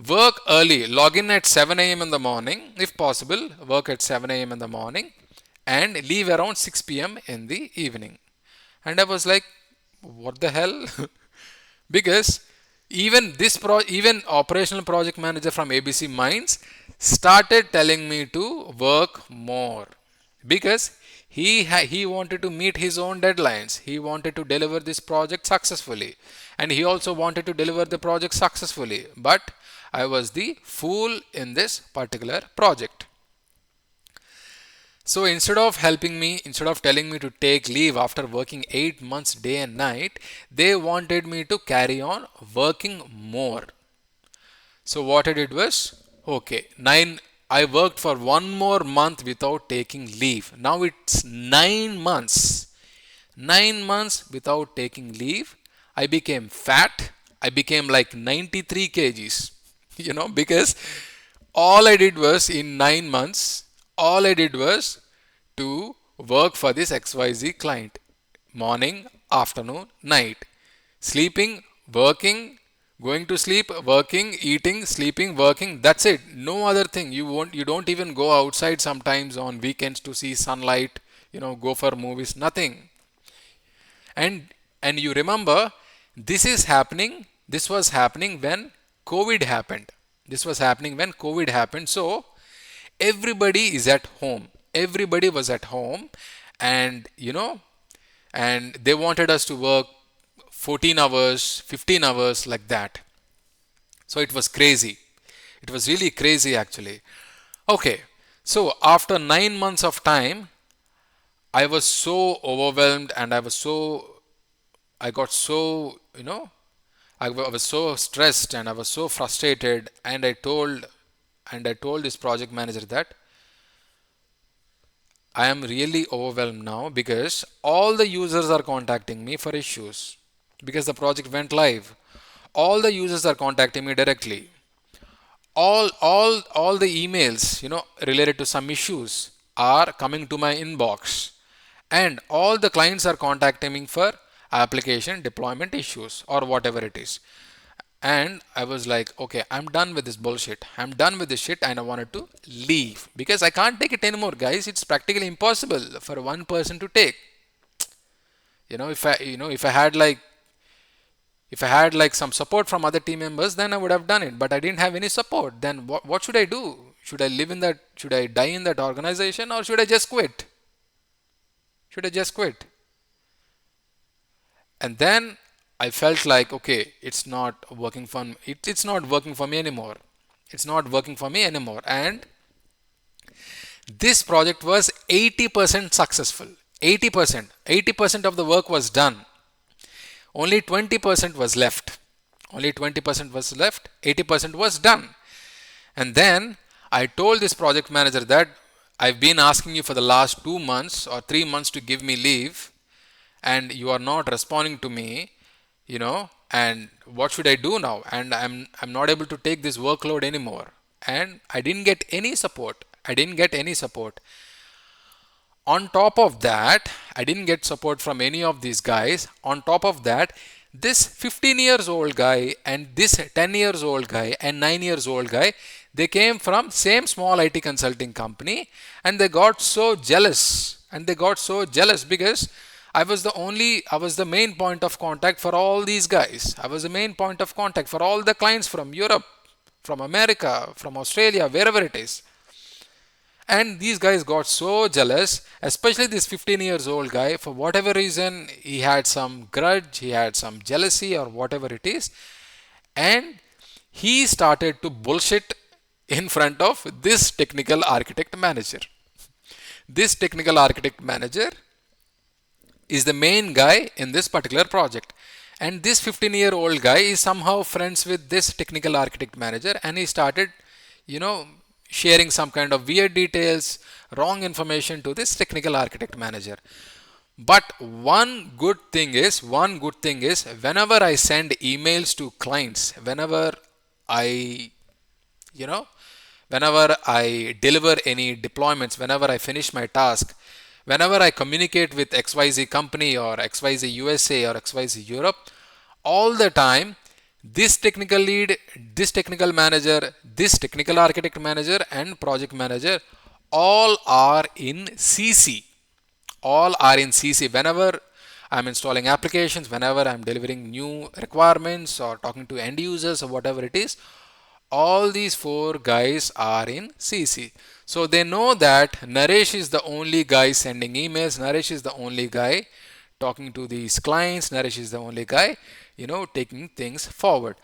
work early. Log in at 7 a.m. in the morning. If possible, work at 7 a.m. in the morning and leave around 6 p.m. in the evening. And I was like, what the hell? Because even operational project manager from ABC Mines started telling me to work more because he wanted to meet his own deadlines. He wanted to deliver this project successfully and he also wanted to deliver the project successfully. But I was the fool in this particular project. So instead of telling me to take leave after working 8 months day and night, they wanted me to carry on working more. So what I did was, okay, I worked for 1 more month without taking leave. Now it's 9 months. 9 months without taking leave. I became fat. I became like 93 kgs. Because all I did was in 9 months, all I did was to work for this XYZ client. Morning, afternoon, night. Sleeping, working, going to sleep, working, eating, sleeping, working. That's it. No other thing. You don't even go outside sometimes on weekends to see sunlight, go for movies, nothing. And you remember this was happening when COVID happened. So everybody is at home. Everybody was at home and and they wanted us to work 14 hours, 15 hours like that. So it was crazy. It was really crazy actually. Okay. So after 9 months of time, I was so overwhelmed and I got so, I was so stressed and I was so frustrated and I told this project manager that I am really overwhelmed now because all the users are contacting me for issues because the project went live. All the users are contacting me directly. All the emails, related to some issues are coming to my inbox. And all the clients are contacting me for application deployment issues or whatever it is. And I was like, okay, I'm done with this bullshit. I'm done with this shit and I wanted to leave because I can't take it anymore, guys. It's practically impossible for one person to take. If I had like some support from other team members, then I would have done it. But I didn't have any support. Then what should I do? Should I live in that? Should I die in that organization, or should I just quit? Should I just quit? And then I felt like, okay, it's not working for me anymore. It's not working for me anymore. And this project was 80% successful. 80%. 80% of the work was done. Only 20% was left. Only 20% was left. 80% was done. And then I told this project manager that I've been asking you for the last 2 months or 3 months to give me leave, and you are not responding to me, and what should I do now? And I'm not able to take this workload anymore. And I didn't get any support. I didn't get any support. On top of that, I didn't get support from any of these guys. On top of that, this 15 years old guy and this 10 years old guy and 9 years old guy, they came from same small IT consulting company, and they got so jealous. And they got so jealous because I was the main point of contact for all these guys. I was the main point of contact for all the clients from Europe, from America, from Australia, wherever it is. And these guys got so jealous, especially this 15 years old guy. For whatever reason, he had some grudge, he had some jealousy, or whatever it is. And he started to bullshit in front of this technical architect manager. This technical architect manager is the main guy in this particular project. And this 15-year-old guy is somehow friends with this technical architect manager, and he started, you know, sharing some kind of weird details, wrong information to this technical architect manager. But one good thing is, whenever I send emails to clients, I, you know, whenever I deliver any deployments, whenever I finish my task, whenever I communicate with XYZ company or XYZ USA or XYZ Europe, all the time, this technical lead, this technical manager, this technical architect manager, and project manager all are in CC. All are in CC. Whenever I'm installing applications, whenever I'm delivering new requirements or talking to end users or whatever it is, all these four guys are in CC. So they know that Naresh is the only guy sending emails, Naresh is the only guy talking to these clients, Naresh is the only guy, taking things forward.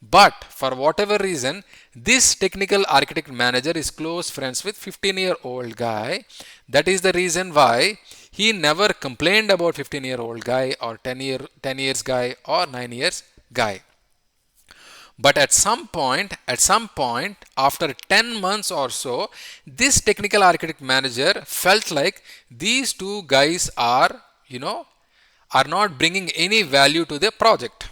But for whatever reason, this technical architect manager is close friends with 15-year-old guy. That is the reason why he never complained about 15-year-old guy or 10 years guy or 9 years guy. But at some point, after 10 months or so, this technical architect manager felt like these two guys are not bringing any value to the project.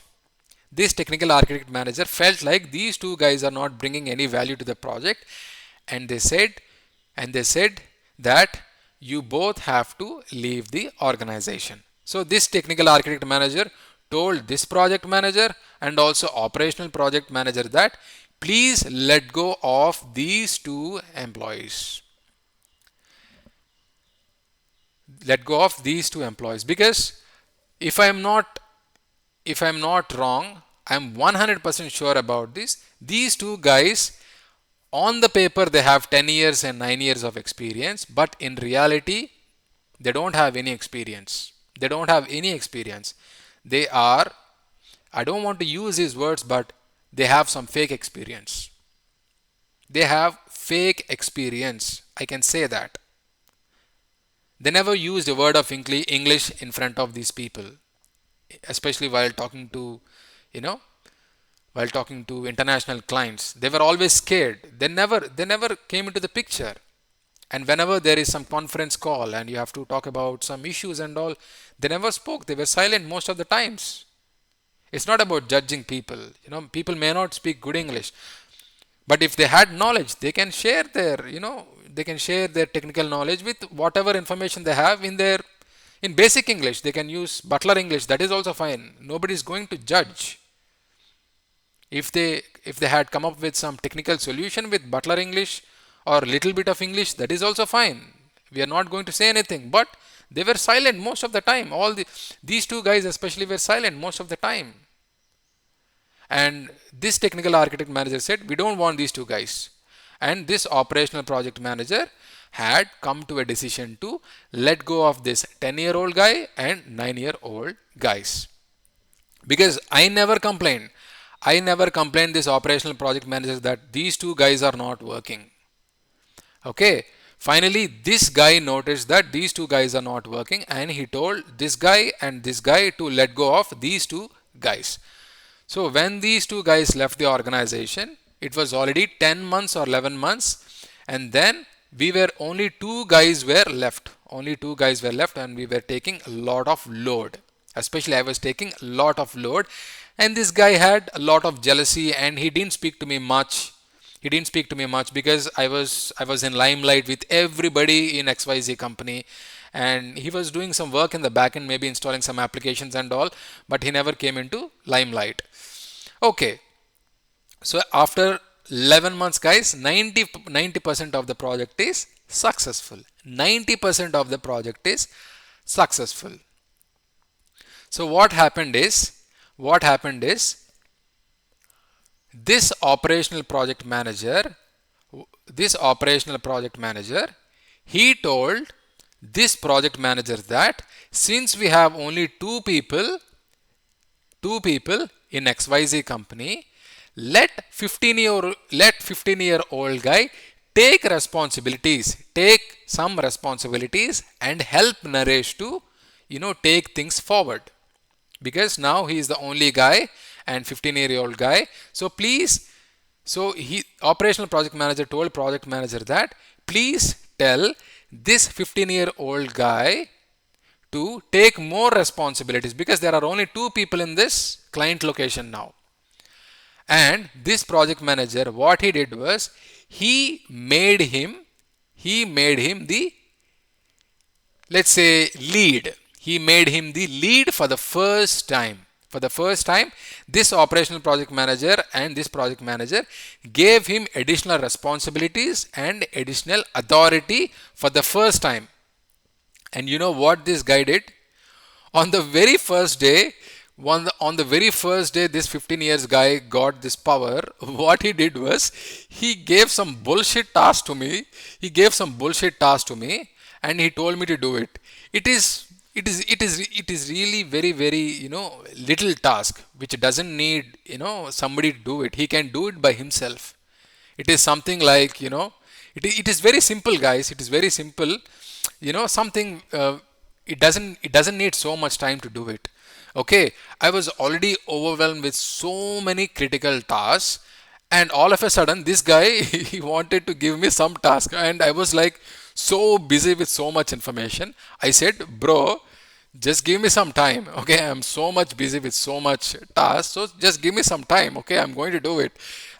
This technical architect manager felt like these two guys are not bringing any value to the project, and they said that you both have to leave the organization. So this technical architect manager told this project manager and also operational project manager that please let go of these two employees. Let go of these two employees, because if I'm not wrong, I'm 100% sure about this. These two guys, on the paper, they have 10 years and 9 years of experience, but in reality, they don't have any experience. They don't have any experience. They are, I don't want to use these words, but they have some fake experience. They have fake experience. I can say that. They never used a word of English in front of these people, especially while talking to, international clients. They were always scared. They never came into the picture. And whenever there is some conference call and you have to talk about some issues and all, they never spoke. They were silent most of the times. It's not about judging people. People may not speak good English, but if they had knowledge, they can share their technical knowledge with whatever information they have in basic English. They can use Butler English. That is also fine. Nobody is going to judge. If they had come up with some technical solution with Butler English or little bit of English, that is also fine. We are not going to say anything. But they were silent most of the time. These two guys especially were silent most of the time. And this technical architect manager said, we don't want these two guys. And this operational project manager had come to a decision to let go of this 10-year-old guy and 9-year-old guys. Because I never complained. I never complained this operational project manager that these two guys are not working. Okay. Finally, this guy noticed that these two guys are not working and he told this guy and this guy to let go of these two guys. So when these two guys left the organization, it was already 10 months or 11 months, and then we were only two guys were left. Only two guys were left, and we were taking a lot of load. Especially I was taking a lot of load, and this guy had a lot of jealousy, and he didn't speak to me much. He didn't speak to me much because I was in limelight with everybody in XYZ company, and he was doing some work in the backend, maybe installing some applications and all, but he never came into limelight. Okay, so after 11 months, guys, 90% of the project is successful. 90% of the project is successful. So what happened is this operational project manager, he told this project manager that since we have only two people in XYZ company, let 15-year-old guy take some responsibilities and help Naresh to take things forward, because now he is the only guy and 15-year-old guy. So please, operational project manager told project manager that please tell this 15-year-old guy to take more responsibilities, because there are only two people in this client location now. And this project manager, what he did was he made him the, let's say, lead. He made him the lead for the first time. For the first time, this operational project manager and this project manager gave him additional responsibilities and additional authority for the first time. And you know what this guy did? On the very first day, this 15 years guy got this power. What he did was he gave some bullshit task to me. And he told me to do it. It is really very, very, little task which doesn't need, somebody to do it. He can do it by himself. It is something like, it is very simple, guys. It is very simple. Something, it doesn't need so much time to do it. Okay, I was already overwhelmed with so many critical tasks, and all of a sudden this guy he wanted to give me some task, and I was like so busy with so much information. I said, bro, just give me some time. Okay, I'm so much busy with so much tasks, so just give me some time. Okay, I'm going to do it.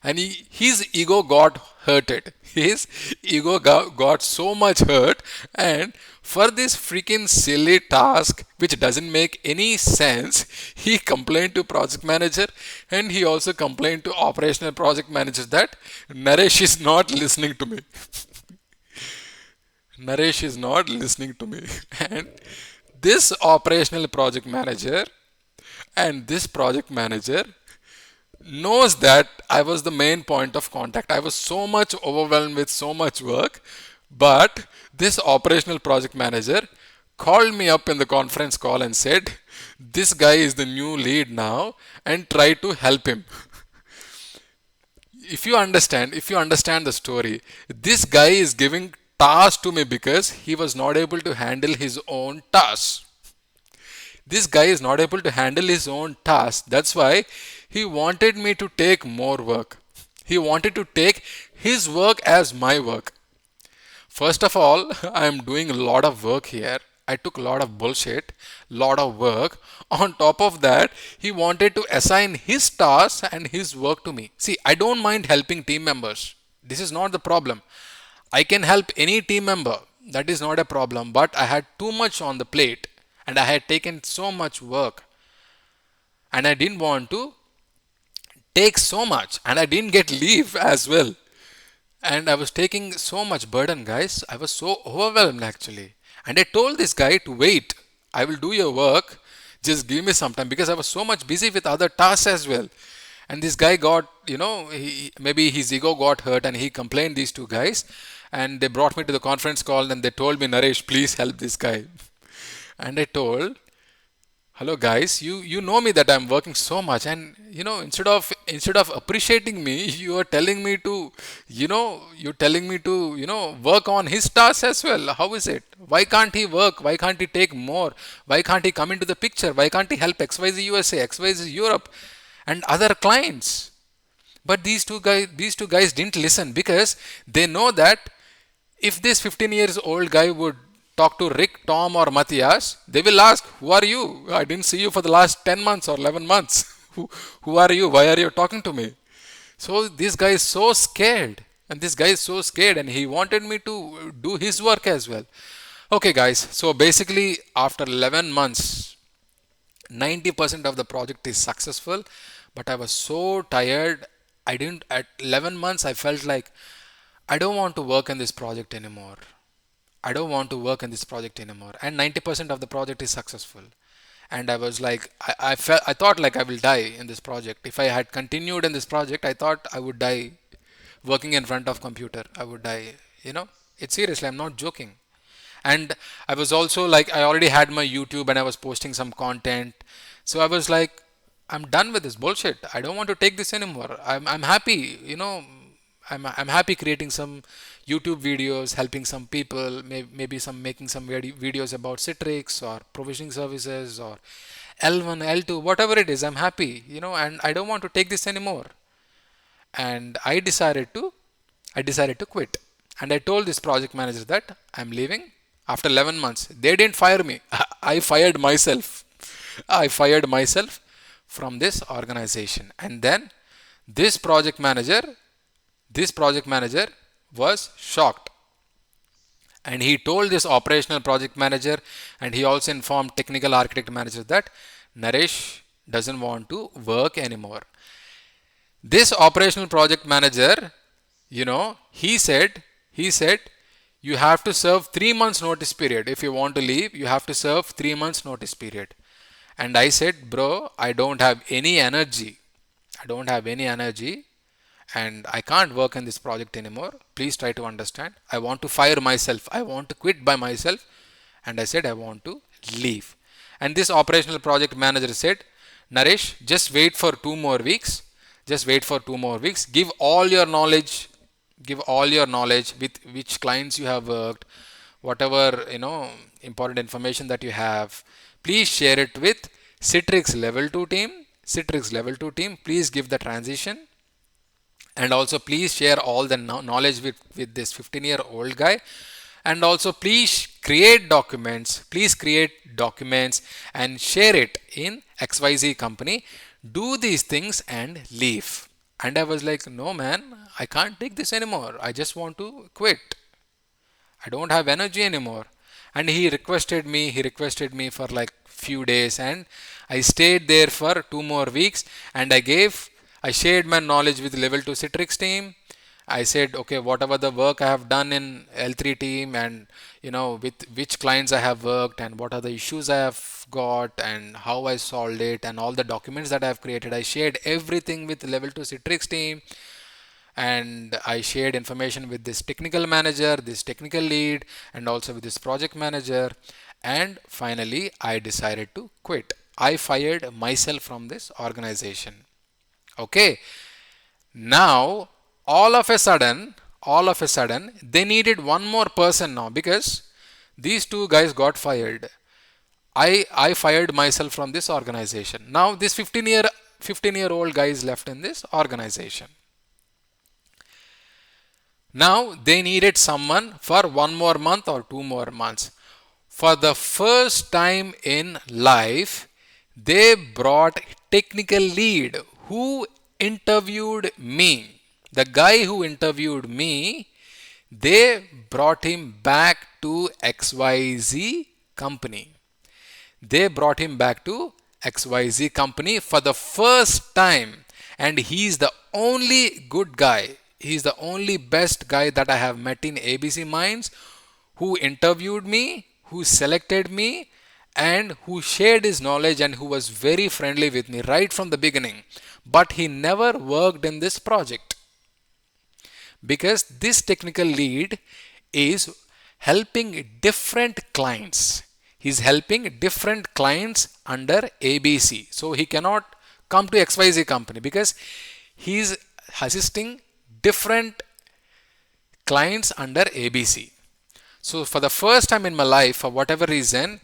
And his ego got hurted. His ego got so much hurt, and for this freaking silly task which doesn't make any sense, he complained to project manager, and he also complained to operational project manager that Naresh is not listening to me. Naresh is not listening to me. And this operational project manager and this project manager knows that I was the main point of contact. I was so much overwhelmed with so much work, but this operational project manager called me up in the conference call and said, this guy is the new lead now and try to help him. If you understand the story, this guy is giving tasks to me because he was not able to handle his own tasks. This guy is not able to handle his own task. That's why he wanted me to take more work. He wanted to take his work as my work. First of all, I am doing a lot of work here. I took a lot of bullshit, lot of work. On top of that, he wanted to assign his tasks and his work to me. See, I don't mind helping team members. This is not the problem. I can help any team member. That is not a problem. But I had too much on the plate, and I had taken so much work, and I didn't want to take so much, and I didn't get leave as well. And I was taking so much burden, guys. I was so overwhelmed actually. And I told this guy to wait. I will do your work. Just give me some time because I was so much busy with other tasks as well. And this guy got, maybe his ego got hurt and he complained these two guys. And they brought me to the conference call and they told me, Naresh, please help this guy. And I told, hello guys, you know me that I'm working so much, and instead of appreciating me, you are telling me to, you're telling me to, work on his tasks as well. How is it? Why can't he work? Why can't he take more? Why can't he come into the picture? Why can't he help XYZ USA, XYZ Europe, and other clients? But these two guys didn't listen because they know that if this 15 years old guy would talk to Rick, Tom, or Matthias, they will ask, who are you? I didn't see you for the last 10 months or 11 months. Who are you? Why are you talking to me? So this guy is so scared. And this guy is so scared and he wanted me to do his work as well. Okay, guys. So basically, after 11 months, 90% of the project is successful, but I was so tired. I didn't, at 11 months, I felt like I don't want to work in this project anymore. I don't want to work in this project anymore. And 90% of the project is successful. And I was like, I thought like I will die in this project. If I had continued in this project, I thought I would die working in front of computer. I would die, you know. It's seriously, I'm not joking. And I was also like, I already had my YouTube and I was posting some content. So I was like, I'm done with this bullshit. I don't want to take this anymore. I'm happy, I'm happy creating some YouTube videos, helping some people, maybe some making some videos about Citrix or provisioning services or L1, L2, whatever it is. I'm happy, and I don't want to take this anymore. And I decided to quit. And I told this project manager that I'm leaving after 11 months. They didn't fire me. I fired myself. I fired myself from this organization. And then this project manager this project manager was shocked, and he told this operational project manager, and he also informed technical architect manager that Naresh doesn't want to work anymore. This operational project manager, he said you have to serve 3 months notice period. If you want to leave, you have to serve 3 months notice period. And I said, bro, I don't have any energy. I don't have any energy and I can't work in this project anymore. Please try to understand. I want to fire myself. I want to quit by myself. And I said, I want to leave. And this operational project manager said, Naresh, just wait for 2 more weeks. Just wait for 2 more weeks. Give all your knowledge. Give all your knowledge with which clients you have worked, whatever, important information that you have. Please share it with Citrix level 2 team. Citrix level 2 team, please give the transition, and also please share all the knowledge with this 15-year-old guy, and also please create documents and share it in XYZ company. Do these things and leave. And I was like, no man, I can't take this anymore. I just want to quit. I don't have energy anymore. And he requested me for like few days, and I stayed there for 2 more weeks, and I shared my knowledge with level 2 Citrix team. I said, okay, whatever the work I have done in L3 team, and with which clients I have worked, and what are the issues I have got, and how I solved it, and all the documents that I have created, I shared everything with level 2 Citrix team. And I shared information with this technical manager, this technical lead, and also with this project manager. And finally, I decided to quit. I fired myself from this organization. Okay. Now, all of a sudden, they needed one more person now because these two guys got fired. I fired myself from this organization. Now, this 15-year-old guy is left in this organization. Now they needed someone for 1 more month or 2 more months. For the first time in life, they brought technical lead who interviewed me. The guy who interviewed me, they brought him back to XYZ company. They brought him back to XYZ company for the first time. and he's the only good guy. He's the only best guy that I have met in ABC Minds, who interviewed me, who selected me, and who shared his knowledge and who was very friendly with me right from the beginning. But he never worked in this project because this technical lead is helping different clients. He's helping different clients under ABC. So he cannot come to XYZ company because he's assisting different clients under ABC. So for the first time in my life, for whatever reason,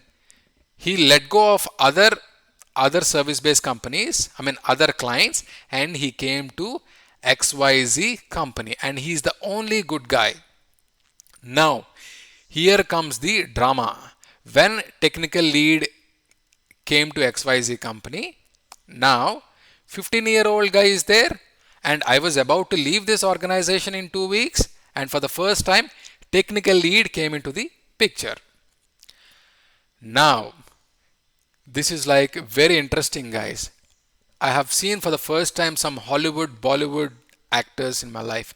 he let go of other service based companies, other clients, and he came to XYZ company, and he's the only good guy. Now here comes the drama. When technical lead came to XYZ company, now 15-year-old guy is there, and I was about to leave this organization in 2 weeks, and for the first time technical lead came into the picture. Now this is like very interesting, guys. I have seen for the first time some Hollywood, Bollywood actors in my life.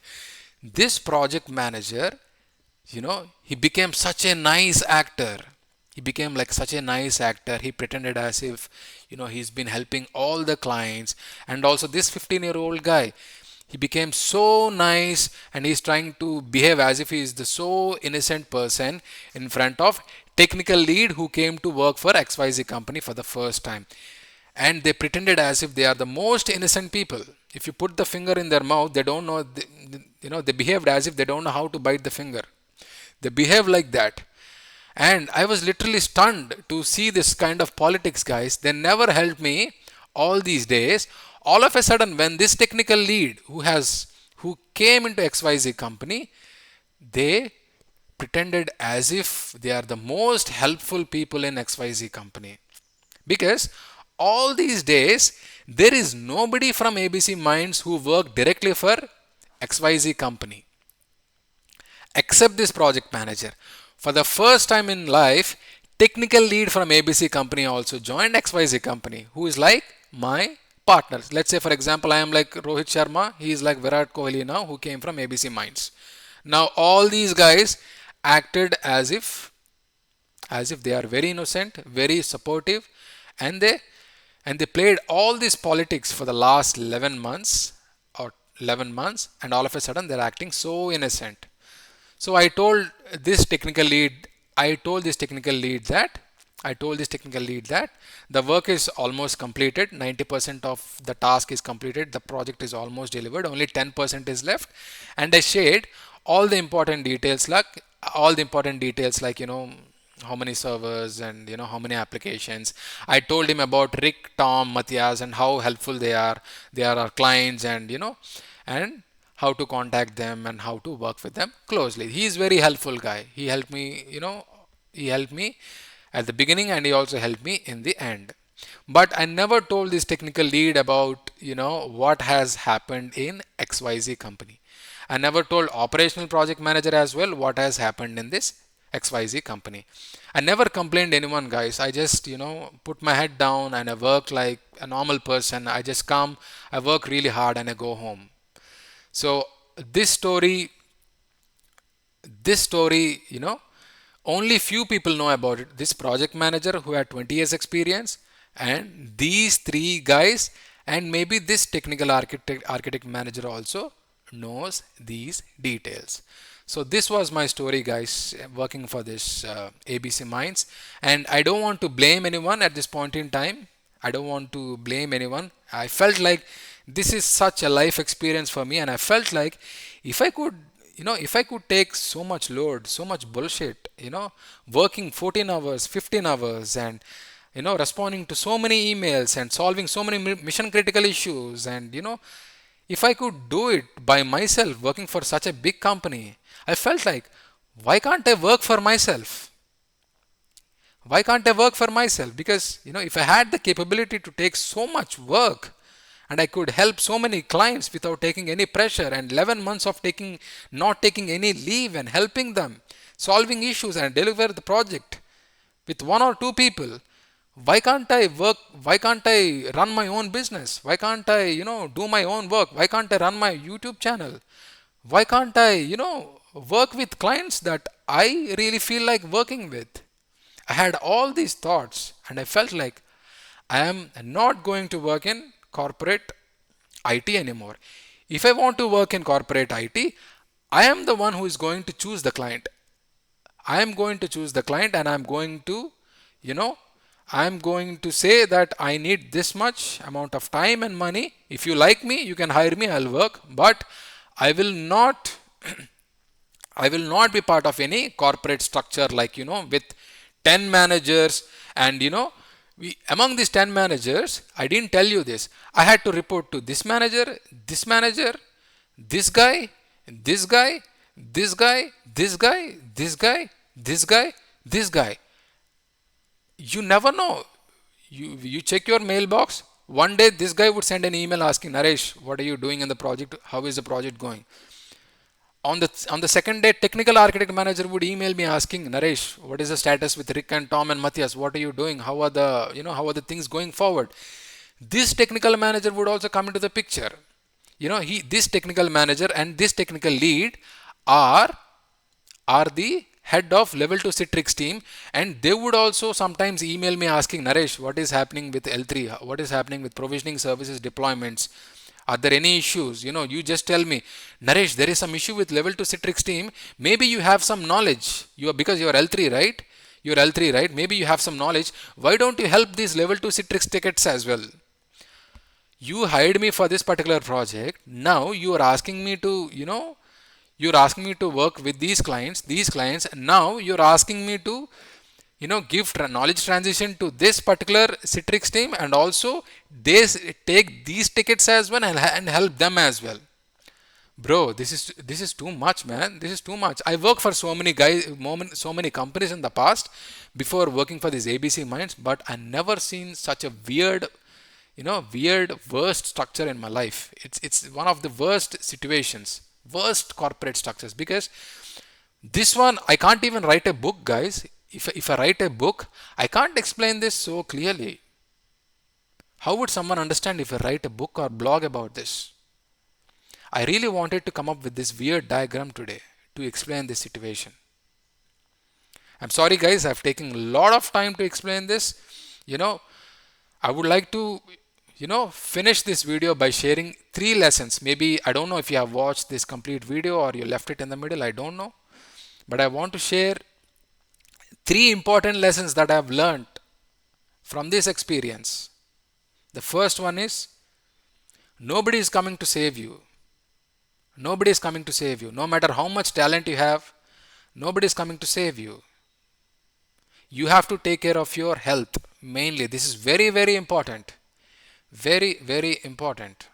This project manager, he became such a nice actor. He became like such a nice actor. He pretended as if, he's been helping all the clients. And also this 15-year-old guy, he became so nice and he's trying to behave as if he is the so innocent person in front of technical lead who came to work for XYZ company for the first time. And they pretended as if they are the most innocent people. If you put the finger in their mouth, they don't know, they behaved as if they don't know how to bite the finger. They behave like that. And I was literally stunned to see this kind of politics, guys. They never helped me all these days. All of a sudden, when this technical lead who came into XYZ company, they pretended as if they are the most helpful people in XYZ company. Because all these days, there is nobody from ABC Minds who worked directly for XYZ company except this project manager. For the first time in life, technical lead from ABC company also joined XYZ company, who is like my partner. Let's say, for example, I am like Rohit Sharma. He is like Virat Kohli now, who came from ABC Minds. Now, all these guys acted as if they are very innocent, very supportive, and they played all this politics for the last 11 months, and all of a sudden they're acting so innocent. So I told this technical lead that the work is almost completed. 90% of the task is completed. The project is almost delivered. Only 10% is left. And I shared all the important details like how many servers and how many applications. I told him about Rick, Tom, Matthias, and how helpful they are. They are our clients, and how to contact them and how to work with them closely. He is very helpful guy. He helped me, at the beginning, and he also helped me in the end. But I never told this technical lead about, what has happened in XYZ company. I never told operational project manager as well what has happened in this XYZ company. I never complained anyone, guys. I just, put my head down and I work like a normal person. I just come, I work really hard and I go home. So this story, only few people know about it. This project manager who had 20 years experience, and these three guys, and maybe this technical architect manager also knows these details. So this was my story, guys, working for this ABC Minds. And I don't want to blame anyone at this point in time. I don't want to blame anyone. I felt like this is such a life experience for me, and I felt like if I could take so much load, so much bullshit, working 14 hours, 15 hours, and responding to so many emails and solving so many mission critical issues, and if I could do it by myself working for such a big company, I felt like, why can't I work for myself? Why can't I work for myself? Because if I had the capability to take so much work, and I could help so many clients without taking any pressure, and 11 months of not taking any leave and helping them, solving issues and deliver the project with one or two people, Why can't I work? Why can't I run my own business? Why can't I, do my own work? Why can't I run my YouTube channel? Why can't I, work with clients that I really feel like working with? I had all these thoughts and I felt like I am not going to work in corporate IT anymore. If I want to work in corporate IT, I am the one who is going to choose the client. I am going to choose the client and I'm going to, you know, I'm going to say that I need this much amount of time and money. If you like me, you can hire me, I'll work. But I will not I will not be part of any corporate structure like, with 10 managers and, among these 10 managers, I didn't tell you this. I had to report to this manager, this manager, this guy, this guy, this guy, this guy, this guy, this guy, this guy. You never know. You check your mailbox. One day this guy would send an email asking, Naresh, what are you doing in the project? How is the project going? On the second day, technical architect manager would email me asking, Naresh, what is the status with Rick and Tom and Matthias? What are you doing? How are the things going forward? This technical manager would also come into the picture. This technical manager and this technical lead are are the head of level 2 Citrix team, and they would also sometimes email me asking, Naresh, what is happening with L3? What is happening with provisioning services deployments? Are there any issues? You just tell me, Naresh, there is some issue with level 2 Citrix team. Maybe you have some knowledge. Because you are L3, right? You're L3, right? Maybe you have some knowledge. Why don't you help these level 2 Citrix tickets as well? You hired me for this particular project. Now you are asking me to, you're asking me to work with these clients, and now you're asking me to, give knowledge transition to this particular Citrix team, and also they take these tickets as well and help them as well. Bro, this is too much, man. This is too much. I worked for so many guys, so many companies in the past before working for these ABC Minds, but I never seen such a weird, worst structure in my life. It's one of the worst situations, worst corporate structures, because this one I can't even write a book, guys. If I write a book, I can't explain this so clearly. How would someone understand if I write a book or blog about this? I really wanted to come up with this weird diagram today to explain this situation. I'm sorry, guys, I've taken a lot of time to explain this. You know, I would like to, finish this video by sharing 3 lessons. Maybe I don't know if you have watched this complete video or you left it in the middle, I don't know. But I want to share 3 important lessons that I've learned from this experience. The first one is, nobody is coming to save you. Nobody is coming to save you. No matter how much talent you have, nobody is coming to save you. You have to take care of your health mainly. This is very, very important. Very, very important.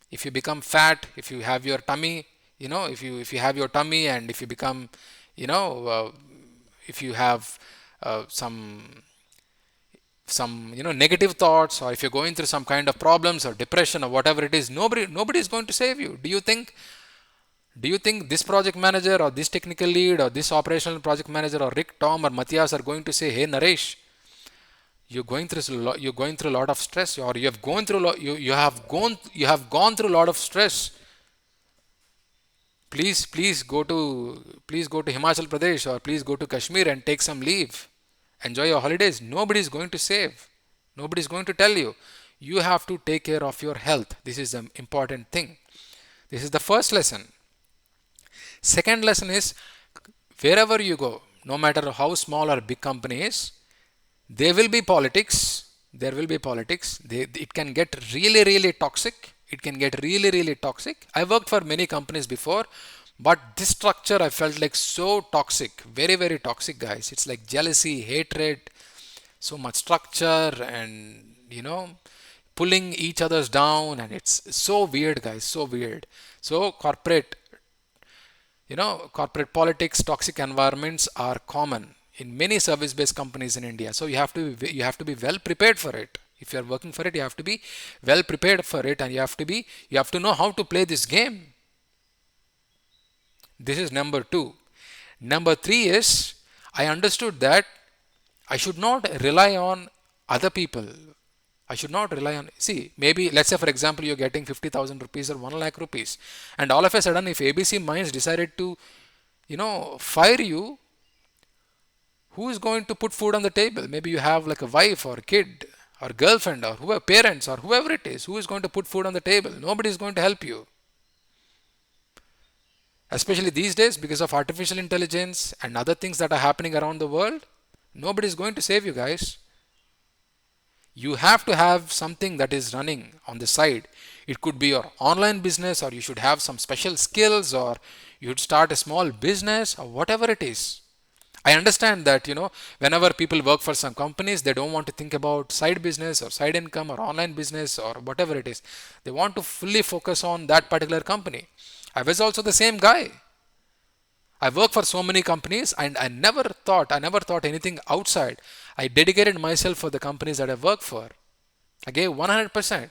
If you become fat, if you have your tummy, if you have your tummy, and if you become, if you have some negative thoughts, or if you're going through some kind of problems or depression or whatever it is, nobody is going to save you. Do you think this project manager or this technical lead or this operational project manager or Rick, Tom or Matthias are going to say, hey Naresh, you're going through a lot of stress, or you have gone through a lot of stress. Please go to Himachal Pradesh, or please go to Kashmir and take some leave. Enjoy your holidays. Nobody is going to save. Nobody is going to tell you. You have to take care of your health. This is the important thing. This is the first lesson. Second lesson is, wherever you go, no matter how small or big company is, there will be politics. There will be politics. It can get really, really toxic. It can get really, really toxic. I worked for many companies before, but this structure I felt like so toxic. Very, very toxic, guys. It's like jealousy, hatred, so much structure, and pulling each other's down, and it's so weird, guys. So weird. So corporate politics, toxic environments are common in many service-based companies in India. So you have to be well prepared for it. If you are working for it, you have to be well prepared for it, and you have to know how to play this game. This is number 2. Number 3 is, I understood that I should not rely on other people. I should not rely on. See, maybe let's say for example you're getting 50,000 rupees or 1 lakh rupees, and all of a sudden if ABC Mines decided to, fire you, who is going to put food on the table? Maybe you have like a wife or a kid or girlfriend or whoever, parents or whoever it is, who is going to put food on the table? Nobody is going to help you. Especially these days because of artificial intelligence and other things that are happening around the world, nobody is going to save you guys. You have to have something that is running on the side. It could be your online business, or you should have some special skills, or you should start a small business, or whatever it is. I understand that, whenever people work for some companies, they don't want to think about side business or side income or online business or whatever it is. They want to fully focus on that particular company. I was also the same guy. I worked for so many companies and I never thought anything outside. I dedicated myself for the companies that I worked for. I gave 100%.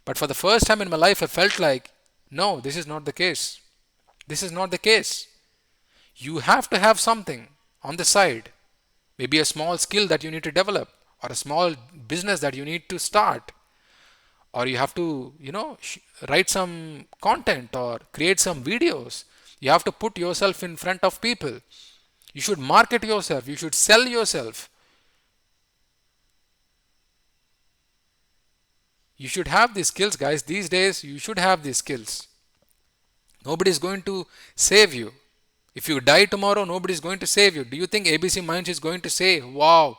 But for the first time in my life, I felt like, no, this is not the case. This is not the case. You have to have something on the side. Maybe a small skill that you need to develop, or a small business that you need to start, or you have to, write some content or create some videos. You have to put yourself in front of people. You should market yourself. You should sell yourself. You should have these skills, guys. These days, you should have these skills. Nobody is going to save you. If you die tomorrow, nobody is going to save you. Do you think ABC Mines is going to say, wow,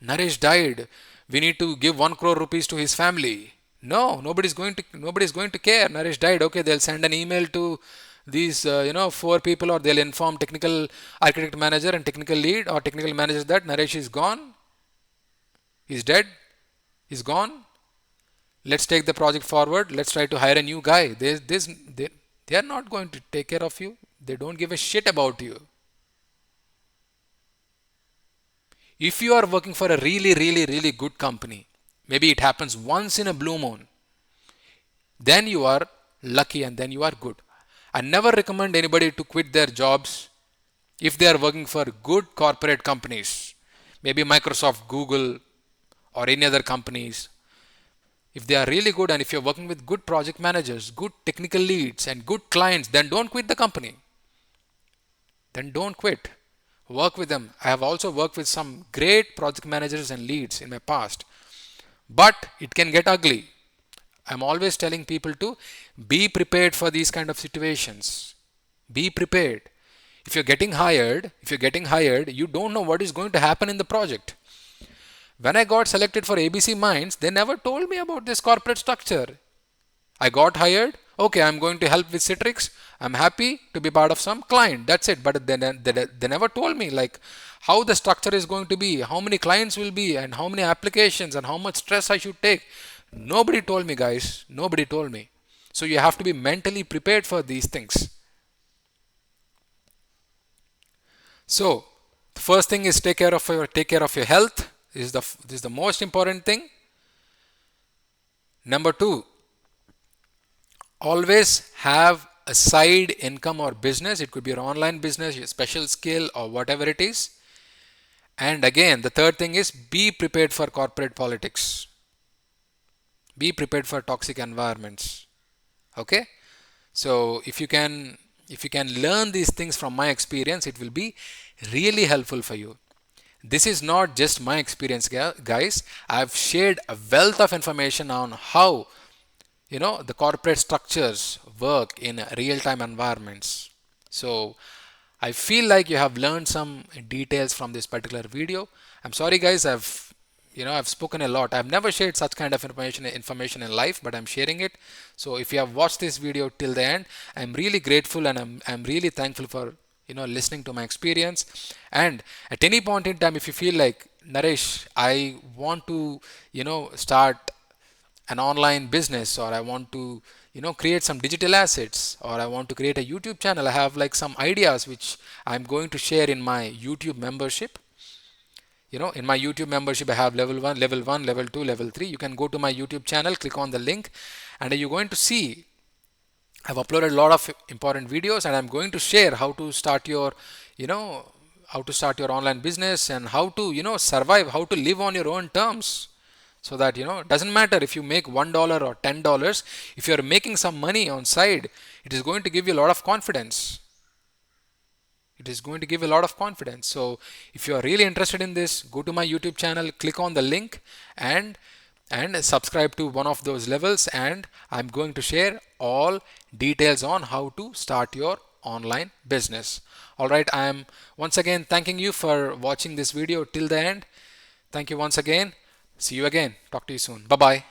Naresh died, we need to give 1 crore rupees to his family? No, nobody is going to care. Naresh died. Okay, they'll send an email to these, 4 people, or they'll inform technical architect manager and technical lead or technical manager that Naresh is gone. He's dead. He's gone. Let's take the project forward. Let's try to hire a new guy. They are not going to take care of you. They don't give a shit about you. If you are working for a really, really, really good company, maybe it happens once in a blue moon, then you are lucky and then you are good. I never recommend anybody to quit their jobs if they are working for good corporate companies, maybe Microsoft, Google, or any other companies. If they are really good and if you're working with good project managers, good technical leads, and good clients, then don't quit the company. Then don't quit. Work with them. I have also worked with some great project managers and leads in my past. But it can get ugly. I'm always telling people to be prepared for these kind of situations. Be prepared. If you're getting hired, you don't know what is going to happen in the project. When I got selected for ABC Mines, they never told me about this corporate structure. I got hired. Okay, I'm going to help with Citrix. I'm happy to be part of some client. That's it. But they never told me like how the structure is going to be, how many clients will be, and how many applications, and how much stress I should take. Nobody told me, guys. Nobody told me. So you have to be mentally prepared for these things. So the first thing is take care of your health. This is the most important thing. Number 2, always have a side income or business. It could be your online business, your special skill, or whatever it is. And again, the third thing is be prepared for corporate politics. Be prepared for toxic environments. Okay? So if you can learn these things from my experience, it will be really helpful for you. This is not just my experience, guys. I've shared a wealth of information on how the corporate structures work in real-time environments. So I feel like you have learned some details from this particular video. I'm sorry, guys. I've spoken a lot. I've never shared such kind of information in life, but I'm sharing it. So if you have watched this video till the end, I'm really grateful and I'm really thankful for listening to my experience. And at any point in time, if you feel like, Naresh, I want to start an online business, or I want to create some digital assets, or I want to create a YouTube channel, I have like some ideas which I'm going to share in my YouTube membership. In my YouTube membership, I have level 1, level 2, level 3. You can go to my YouTube channel, click on the link, and you're going to see I've uploaded a lot of important videos, and I'm going to share how to start your online business, and how to survive, how to live on your own terms. So that, it doesn't matter if you make $1 or $10, if you're making some money on side, it is going to give you a lot of confidence. It is going to give a lot of confidence. So if you are really interested in this, go to my YouTube channel, click on the link, and subscribe to one of those levels, and I'm going to share all details on how to start your online business. All right, I am once again thanking you for watching this video till the end. Thank you once again. See you again. Talk to you soon. Bye bye.